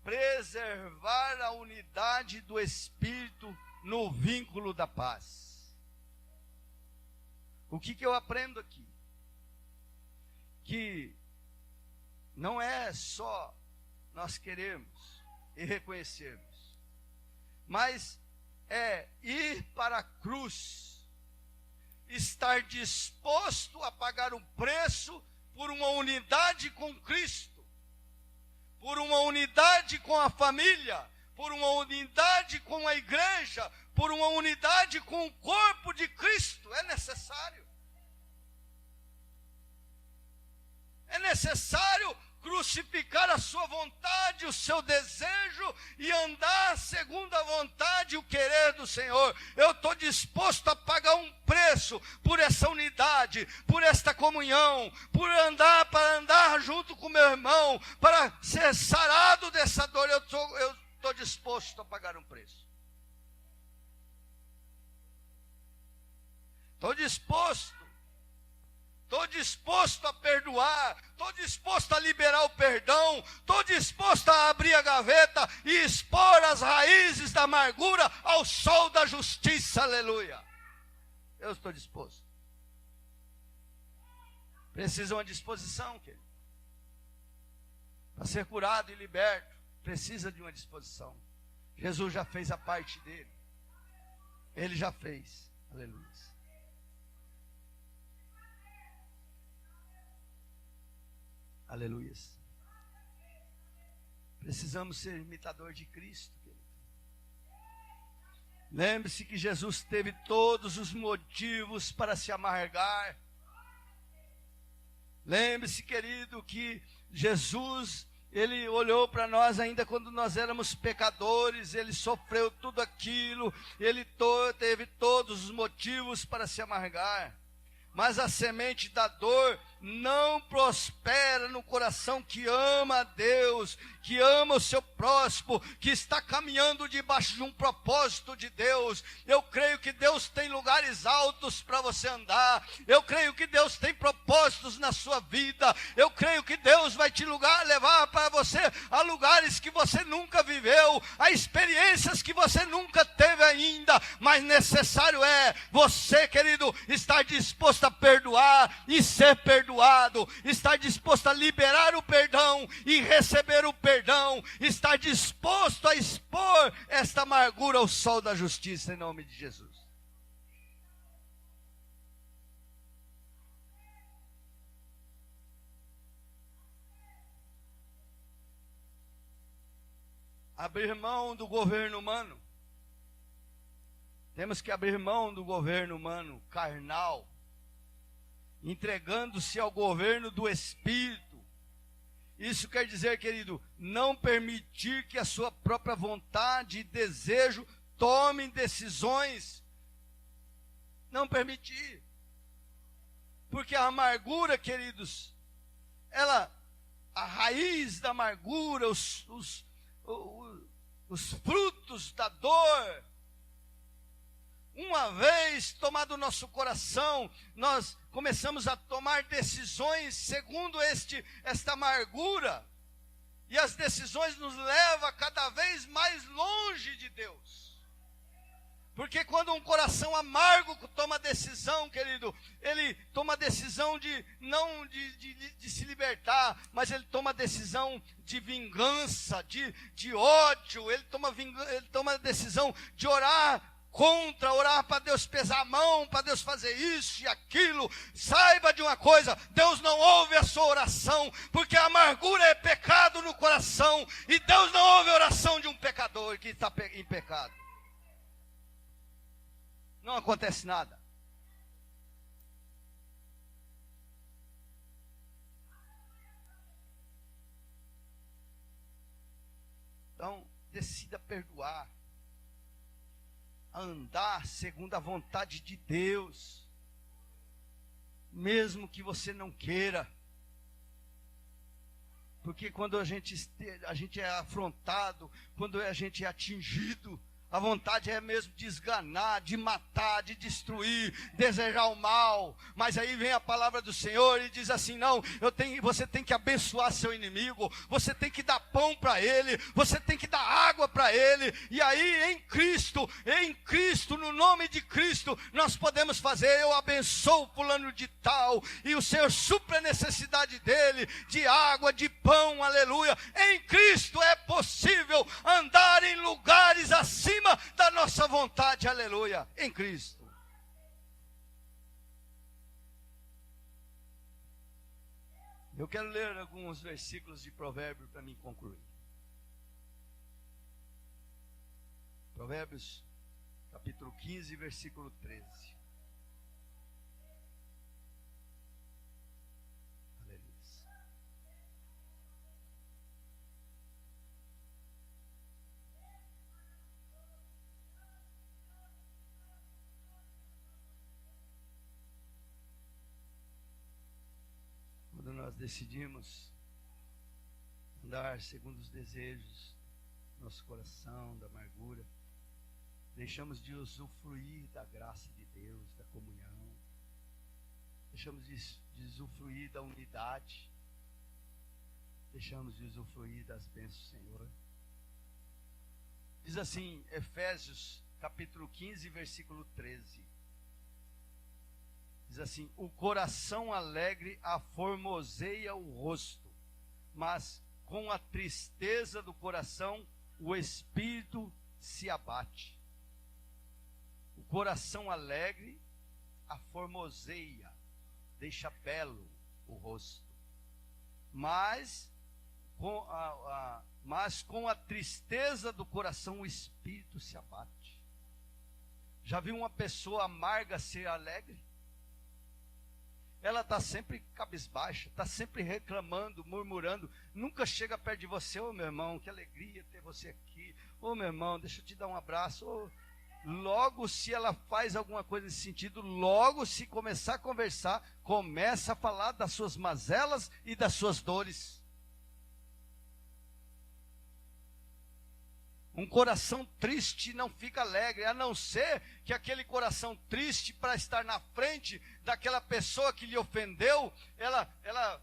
preservar a unidade do Espírito no vínculo da paz. O que eu aprendo aqui? Que não é só nós queremos e reconhecermos, mas é ir para a cruz, estar disposto a pagar um preço por uma unidade com Cristo, por uma unidade com a família, por uma unidade com a igreja, por uma unidade com o corpo de Cristo. É necessário. É necessário crucificar a sua vontade, o seu desejo, e andar segundo a vontade e o querer do Senhor. Eu estou disposto a pagar um preço por essa unidade, por esta comunhão, para andar junto com meu irmão, para ser sarado dessa dor. Eu estou disposto a pagar um preço. Estou disposto a perdoar, estou disposto a liberar o perdão, estou disposto a abrir a gaveta e expor as raízes da amargura ao sol da justiça, aleluia. Eu estou disposto. Precisa uma disposição, querido. Para ser curado e liberto, precisa de uma disposição. Jesus já fez a parte dele. Ele já fez, aleluia. Aleluias. Precisamos ser imitador de Cristo, querido. Lembre-se que Jesus teve todos os motivos para se amargar. Lembre-se, querido, que Jesus, Ele olhou para nós ainda quando nós éramos pecadores, Ele sofreu tudo aquilo, Ele teve todos os motivos para se amargar. Mas a semente da dor não prospera no coração que ama a Deus, que ama o seu próximo, que está caminhando debaixo de um propósito de Deus. Eu creio que Deus tem lugares altos para você andar. Eu creio que Deus tem propósitos na sua vida. Eu creio que Deus vai te levar para você a lugares que você nunca viveu, a experiências que você nunca teve ainda. Mas necessário é você, querido, estar disposto a perdoar e ser perdoado, estar disposto a liberar o perdão e receber o perdão, estar disposto a expor esta amargura ao sol da justiça, em nome de Jesus. Abrir mão do governo humano. Temos que abrir mão do governo humano carnal, entregando-se ao governo do Espírito. Isso quer dizer, querido, não permitir que a sua própria vontade e desejo tomem decisões. Não permitir. Porque a amargura, queridos, a raiz da amargura, os frutos da dor, uma vez tomado o nosso coração, nós começamos a tomar decisões segundo esta amargura. E as decisões nos levam cada vez mais longe de Deus. Porque quando um coração amargo toma decisão, querido, ele toma decisão não de se libertar, mas ele toma decisão de vingança, de ódio, ele toma decisão de orar contra, orar para Deus pesar a mão, para Deus fazer isso e aquilo. Saiba de uma coisa, Deus não ouve a sua oração, porque a amargura é pecado no coração, e Deus não ouve a oração de um pecador que está em pecado. Não acontece nada. Então, decida perdoar, andar segundo a vontade de Deus, mesmo que você não queira, porque quando a gente é afrontado, quando a gente é atingido, a vontade é mesmo de esganar, de matar, de destruir, desejar o mal. Mas aí vem a palavra do Senhor e diz assim: não, você tem que abençoar seu inimigo, você tem que dar pão para ele, você tem que dar água para ele. E aí em Cristo, no nome de Cristo, nós podemos fazer. Eu abençoo fulano de tal, e o Senhor supre a necessidade dele, de água, de pão, aleluia. Em Cristo é possível andar em lugares acima da nossa vontade, aleluia, em Cristo. Eu quero ler alguns versículos de Provérbios para mim concluir. Provérbios, capítulo 15, versículo 13. Quando nós decidimos andar segundo os desejos do nosso coração, da amargura, deixamos de usufruir da graça de Deus, da comunhão, deixamos de usufruir da unidade, deixamos de usufruir das bênçãos do Senhor. Diz assim, Efésios capítulo 15, versículo 13. Diz assim: o coração alegre aformoseia o rosto, mas com a tristeza do coração o espírito se abate. O coração alegre aformoseia, deixa belo o rosto, mas com a tristeza do coração o espírito se abate. Já viu uma pessoa amarga ser alegre? Ela está sempre cabisbaixa, está sempre reclamando, murmurando, nunca chega perto de você. Ô meu irmão, que alegria ter você aqui. Ô meu irmão, deixa eu te dar um abraço. Logo se ela faz alguma coisa nesse sentido, logo se começar a conversar, começa a falar das suas mazelas e das suas dores. Um coração triste não fica alegre, a não ser que aquele coração triste, para estar na frente daquela pessoa que lhe ofendeu, ela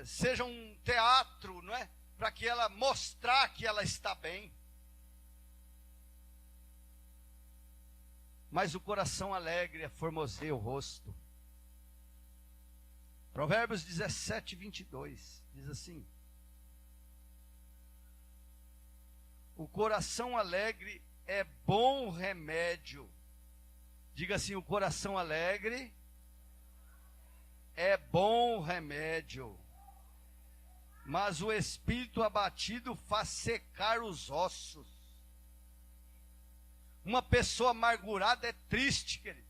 seja um teatro, não é? Para que ela mostrar que ela está bem. Mas o coração alegre formoseia o rosto. Provérbios 17, 22, diz assim: o coração alegre é bom remédio. Diga assim: o coração alegre é bom remédio, mas o espírito abatido faz secar os ossos. Uma pessoa amargurada é triste, querido.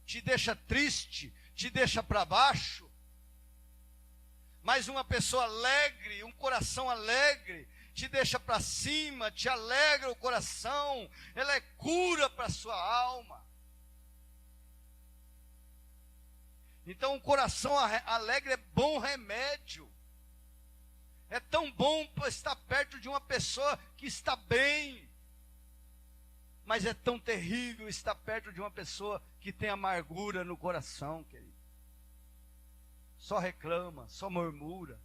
Te deixa triste, te deixa para baixo. Mas uma pessoa alegre, um coração alegre, te deixa para cima, te alegra o coração, ela é cura para a sua alma. Então o coração alegre é bom remédio. É tão bom estar perto de uma pessoa que está bem. Mas é tão terrível estar perto de uma pessoa que tem amargura no coração, querido. Só reclama, só murmura.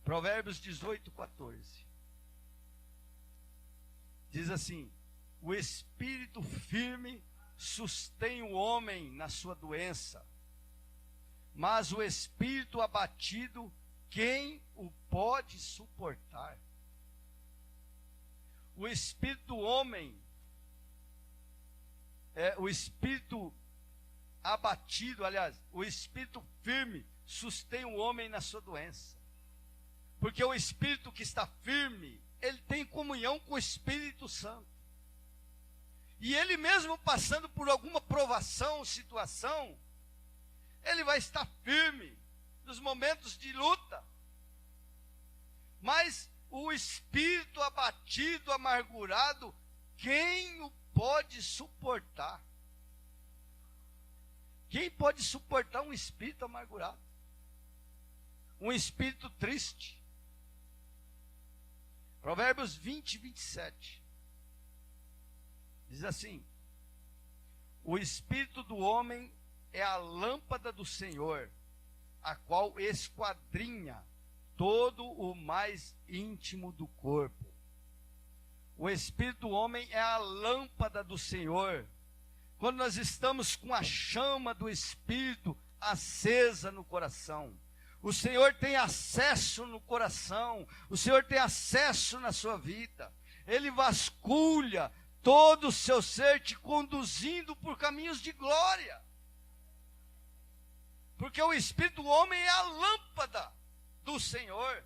Provérbios 18, 14. Diz assim: o espírito firme sustém o homem na sua doença, mas o espírito abatido, quem o pode suportar? o espírito do homem, o espírito abatido, aliás, o espírito firme sustém o homem na sua doença. Porque o espírito que está firme, ele tem comunhão com o Espírito Santo. E ele mesmo passando por alguma provação, situação, ele vai estar firme nos momentos de luta. Mas o espírito abatido, amargurado, quem o pode suportar? Quem pode suportar um espírito amargurado? Um espírito triste? Provérbios 20, 27. Diz assim: o espírito do homem é a lâmpada do Senhor, a qual esquadrinha todo o mais íntimo do corpo. O espírito do homem é a lâmpada do Senhor. Quando nós estamos com a chama do Espírito acesa no coração, o Senhor tem acesso no coração, o Senhor tem acesso na sua vida. Ele vasculha todo o seu ser, te conduzindo por caminhos de glória. Porque o Espírito do homem é a lâmpada do Senhor.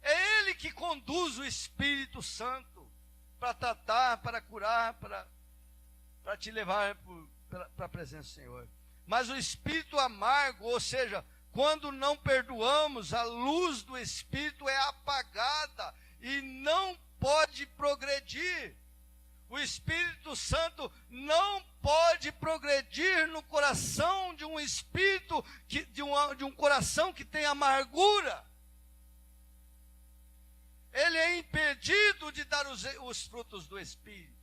É Ele que conduz o Espírito Santo para tratar, para curar, para te levar para a presença do Senhor. Mas o espírito amargo, ou seja, quando não perdoamos, a luz do Espírito é apagada e não pode progredir. O Espírito Santo não pode progredir no coração de um espírito, de um coração que tem amargura. Ele é impedido de dar os frutos do Espírito.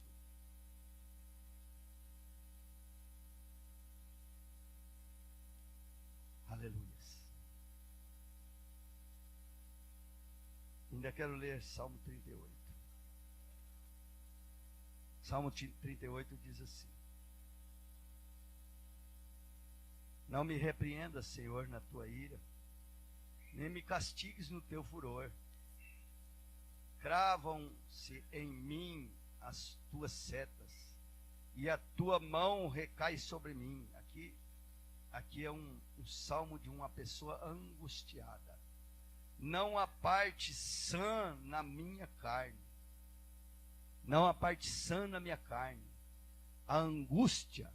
Aleluia. Ainda quero ler Salmo 38. Salmo 38 diz assim: não me repreendas, Senhor, na tua ira, nem me castigues no teu furor. Cravam-se em mim as tuas setas, e a tua mão recai sobre mim. Aqui é um salmo de uma pessoa angustiada. Não há parte sã na minha carne. Não há parte sã na minha carne. A angústia,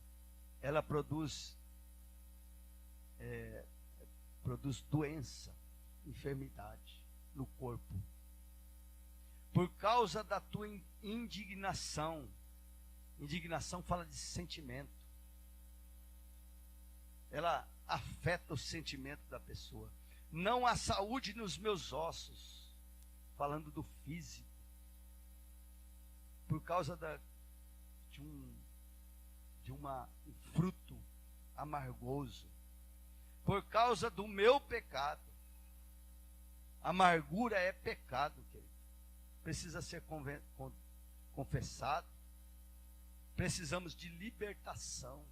ela produz doença, enfermidade no corpo. Por causa da tua indignação. Indignação fala de sentimento. Ela afeta o sentimento da pessoa. Não há saúde nos meus ossos, falando do físico, por causa de um fruto amargoso, por causa do meu pecado. Amargura é pecado, querido. Precisa ser confessado. Precisamos de libertação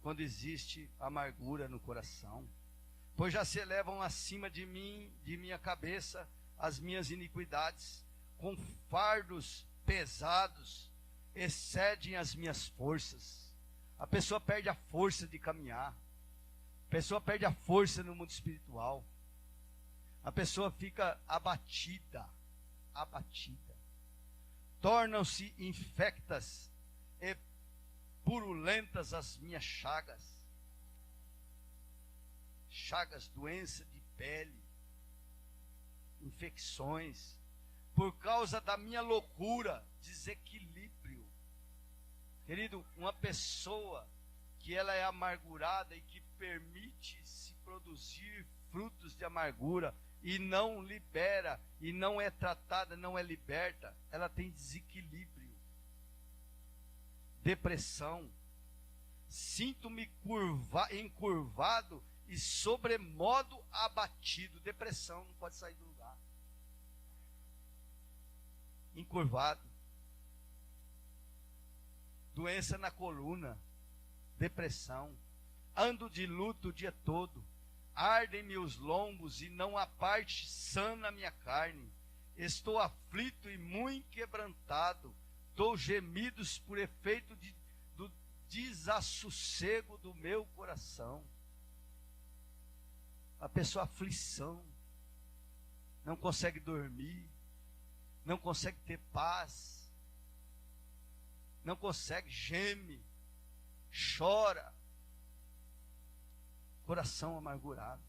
quando existe amargura no coração. Pois já se elevam acima de mim, de minha cabeça, as minhas iniquidades, com fardos pesados, excedem as minhas forças. A pessoa perde a força de caminhar. A pessoa perde a força no mundo espiritual. A pessoa fica abatida. Tornam-se infectas e purulentas as minhas chagas. Chagas, doença de pele, infecções, por causa da minha loucura, desequilíbrio. Querido, uma pessoa que ela é amargurada e que permite se produzir frutos de amargura e não libera, e não é tratada, não é liberta, ela tem desequilíbrio, depressão. Sinto-me encurvado e sobremodo abatido. Depressão, não pode sair do lugar. Encurvado. Doença na coluna. Depressão. Ando de luto o dia todo. Ardem-me os lombos e não há parte sã na minha carne. estou aflito e muito quebrantado, dou gemidos por efeito do desassossego do meu coração. A pessoa aflição, não consegue dormir, não consegue ter paz, não consegue, geme, chora, coração amargurado.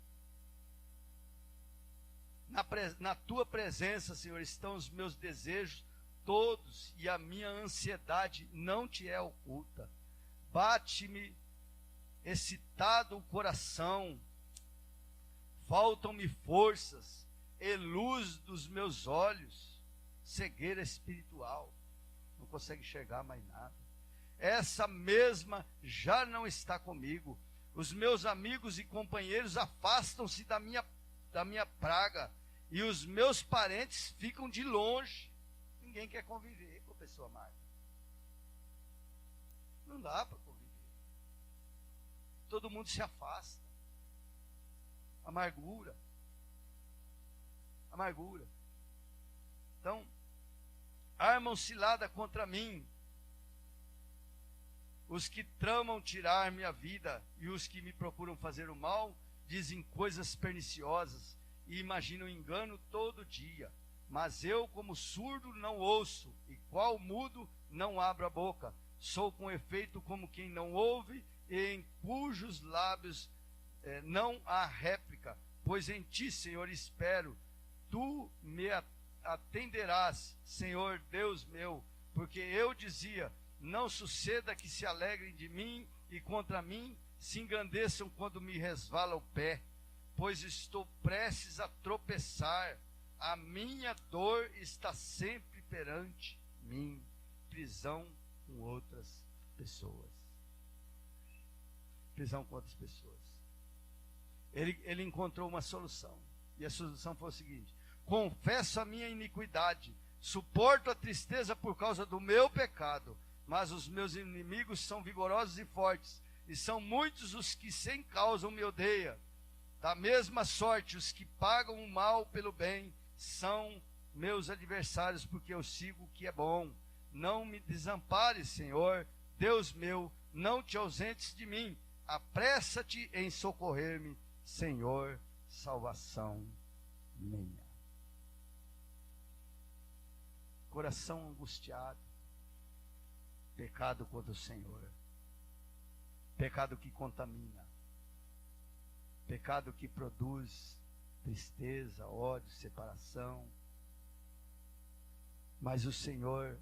Na tua presença, Senhor, estão os meus desejos todos, e a minha ansiedade não te é oculta. Bate-me excitado o coração, faltam-me forças, e luz dos meus olhos, cegueira espiritual, não consegue enxergar mais nada. Essa mesma já não está comigo. Os meus amigos e companheiros afastam-se da minha praga, e os meus parentes ficam de longe. Ninguém quer conviver com a pessoa amarga. Não dá para conviver. Todo mundo se afasta. Amargura. Amargura. Então, armam cilada contra mim os que tramam tirar minha vida, e os que me procuram fazer o mal dizem coisas perniciosas e imaginam engano todo dia. Mas eu, como surdo, não ouço, e qual mudo, não abro a boca. Sou com efeito como quem não ouve, e em cujos lábios não há réplica. Pois em ti, Senhor, espero. Tu me atenderás, Senhor Deus meu. Porque eu dizia: não suceda que se alegrem de mim, e contra mim se engrandeçam quando me resvala o pé. Pois estou prestes a tropeçar. A minha dor está sempre perante mim. Prisão com outras pessoas. Prisão com outras pessoas. Ele encontrou uma solução. E a solução foi o seguinte: confesso a minha iniquidade, suporto a tristeza por causa do meu pecado, mas os meus inimigos são vigorosos e fortes, e são muitos os que sem causa me odeiam. Da mesma sorte, os que pagam o mal pelo bem são meus adversários, porque eu sigo o que é bom. Não me desampares, Senhor, Deus meu, não te ausentes de mim. Apressa-te em socorrer-me, Senhor, salvação minha. Coração angustiado, pecado contra o Senhor, pecado que contamina, pecado que produz tristeza, ódio, separação. Mas o Senhor,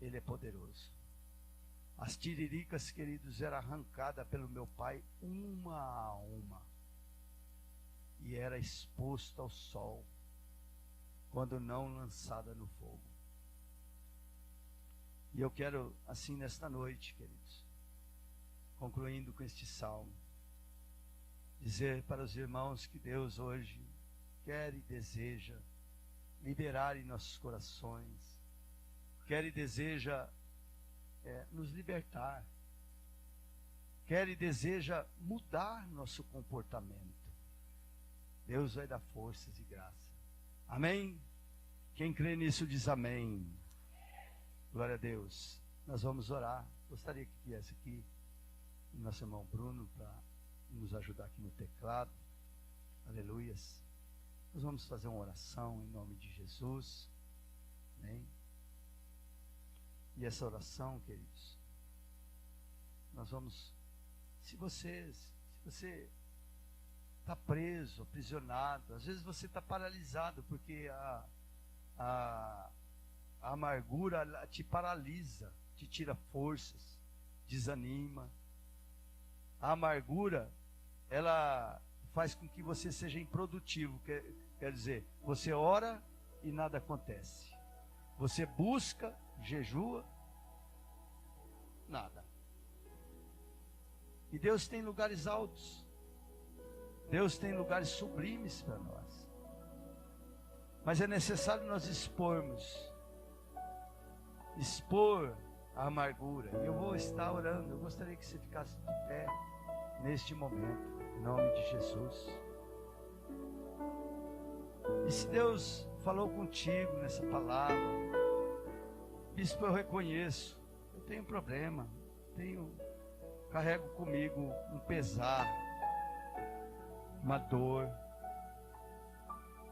Ele é poderoso. As tiriricas, queridos, eram arrancadas pelo meu pai uma a uma, e era exposto ao sol, quando não lançada no fogo. E eu quero, assim, nesta noite, queridos, concluindo com este salmo, dizer para os irmãos que Deus hoje quer e deseja liberar em nossos corações, quer e deseja nos libertar, quer e deseja mudar nosso comportamento. Deus vai dar forças e graça. Amém? Quem crê nisso diz amém. Glória a Deus. Nós vamos orar. Gostaria que viesse aqui o nosso irmão Bruno para nos ajudar aqui no teclado. Aleluias. Nós vamos fazer uma oração em nome de Jesus. Amém? E essa oração, queridos, nós vamos, se você está preso, aprisionado, às vezes você está paralisado, porque a amargura te paralisa, te tira forças, desanima. A amargura, ela faz com que você seja improdutivo, quer dizer, você ora e nada acontece. Você busca, jejua, nada. E Deus tem lugares altos, Deus tem lugares sublimes para nós, mas é necessário nós expor a amargura. E eu vou estar orando. Eu gostaria que você ficasse de pé neste momento, em nome de Jesus. E se Deus falou contigo nessa palavra. Bispo, eu reconheço, eu tenho problema, carrego comigo um pesar, uma dor.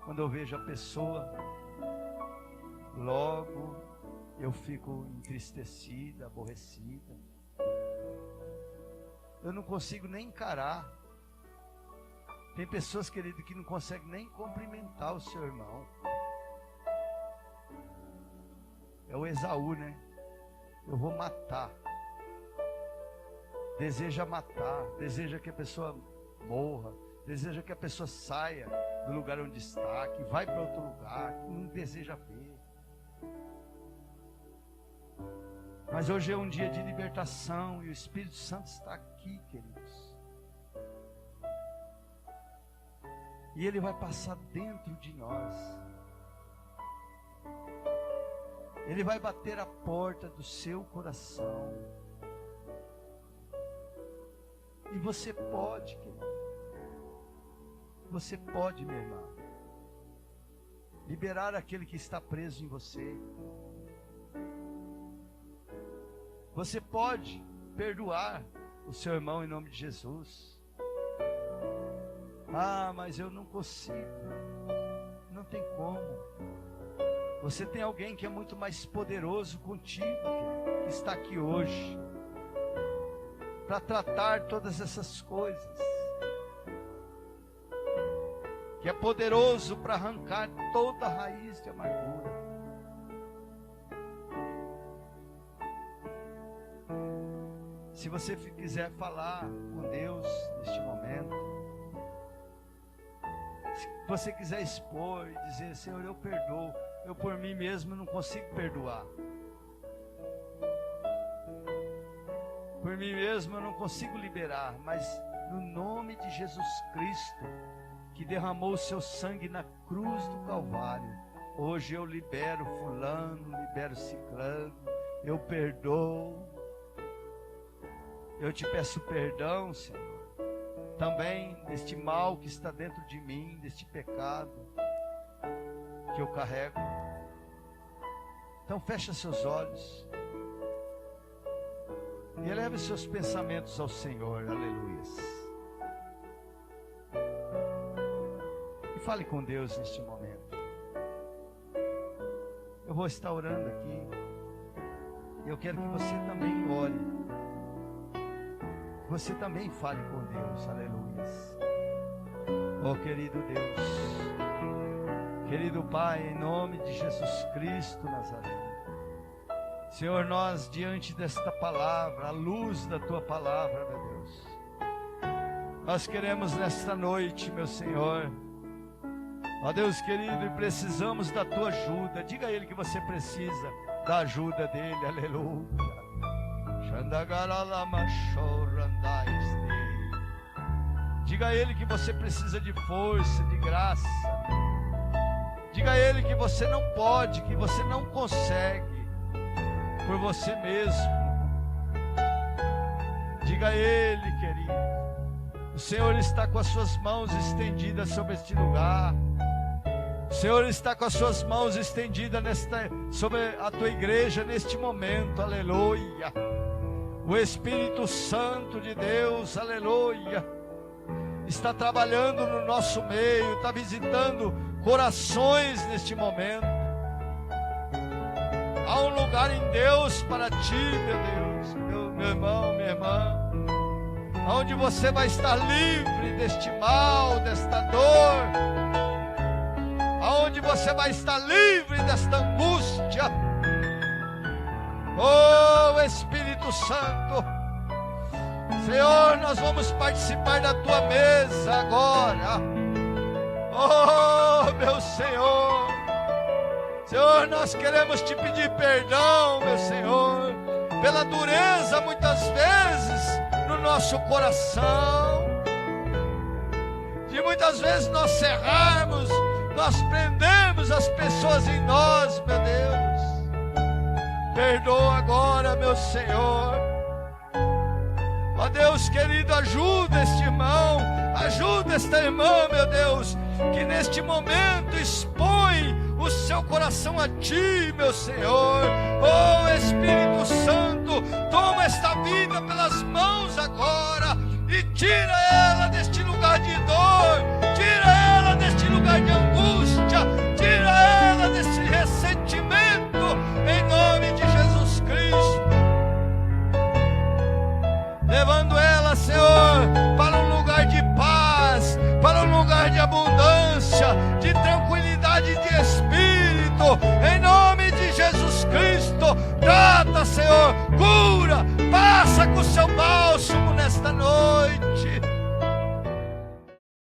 Quando eu vejo a pessoa, logo eu fico entristecida, aborrecida. Eu não consigo nem encarar. Tem pessoas, querido, que não conseguem nem cumprimentar o seu irmão. É o Esaú, né? Eu vou matar. Deseja matar, deseja que a pessoa morra, deseja que a pessoa saia do lugar onde está, que vai para outro lugar, que não deseja ver. Mas hoje é um dia de libertação e o Espírito Santo está aqui, queridos. E Ele vai passar dentro de nós. Ele vai bater a porta do seu coração. E você pode, querido. Você pode, minha irmã, liberar aquele que está preso em você. Você pode perdoar o seu irmão em nome de Jesus. Ah, mas eu não consigo. Não tem como. Você tem alguém que é muito mais poderoso contigo, que está aqui hoje, para tratar todas essas coisas. Que é poderoso para arrancar toda a raiz de amargura. Se você quiser falar com Deus neste momento, se você quiser expor e dizer: Senhor, eu perdoo, eu por mim mesmo não consigo perdoar. Por mim mesmo eu não consigo liberar, mas no nome de Jesus Cristo, que derramou o seu sangue na cruz do Calvário, hoje eu libero fulano, libero ciclano, eu perdoo. Eu te peço perdão, Senhor, também deste mal que está dentro de mim, deste pecado que eu carrego. Então fecha seus olhos e eleve seus pensamentos ao Senhor, aleluia. E fale com Deus neste momento. Eu vou estar orando aqui e eu quero que você também ore. Você também fale com Deus, aleluia. Oh querido Deus, querido Pai, em nome de Jesus Cristo Nazareno, Senhor, nós diante desta palavra, à luz da Tua palavra, meu Deus, nós queremos nesta noite, meu Senhor, ó Deus querido, e precisamos da Tua ajuda. Diga a Ele que você precisa da ajuda dEle, aleluia. Diga a Ele que você precisa de força, de graça. Diga a Ele que você não pode, que você não consegue por você mesmo. Diga a Ele, querido, o Senhor está com as suas mãos estendidas sobre este lugar. O Senhor está com as suas mãos estendidas sobre a tua igreja neste momento, aleluia. O Espírito Santo de Deus, aleluia, está trabalhando no nosso meio, está visitando corações neste momento. Há um lugar em Deus para ti, meu Deus, meu irmão, minha irmã, onde você vai estar livre deste mal, desta dor, aonde você vai estar livre desta angústia. Oh Espírito Santo, Senhor, nós vamos participar da Tua mesa agora. Oh meu Senhor, Senhor, nós queremos Te pedir perdão, meu Senhor, pela dureza muitas vezes no nosso coração, de muitas vezes nós cerrarmos, nós prendemos as pessoas em nós, meu Deus. Perdoa agora, meu Senhor. Ó Deus querido, ajuda este irmão, ajuda esta irmã, meu Deus, que neste momento expõe o seu coração a Ti, meu Senhor. Oh Espírito Santo, toma esta vida pelas mãos agora e tira ela deste lugar de dor, tira ela deste lugar de angústia, tira ela desse ressentimento, em nome de Jesus Cristo. Levando ela, Senhor, para um lugar de paz, para um lugar de abundância, de tranquilidade de espírito,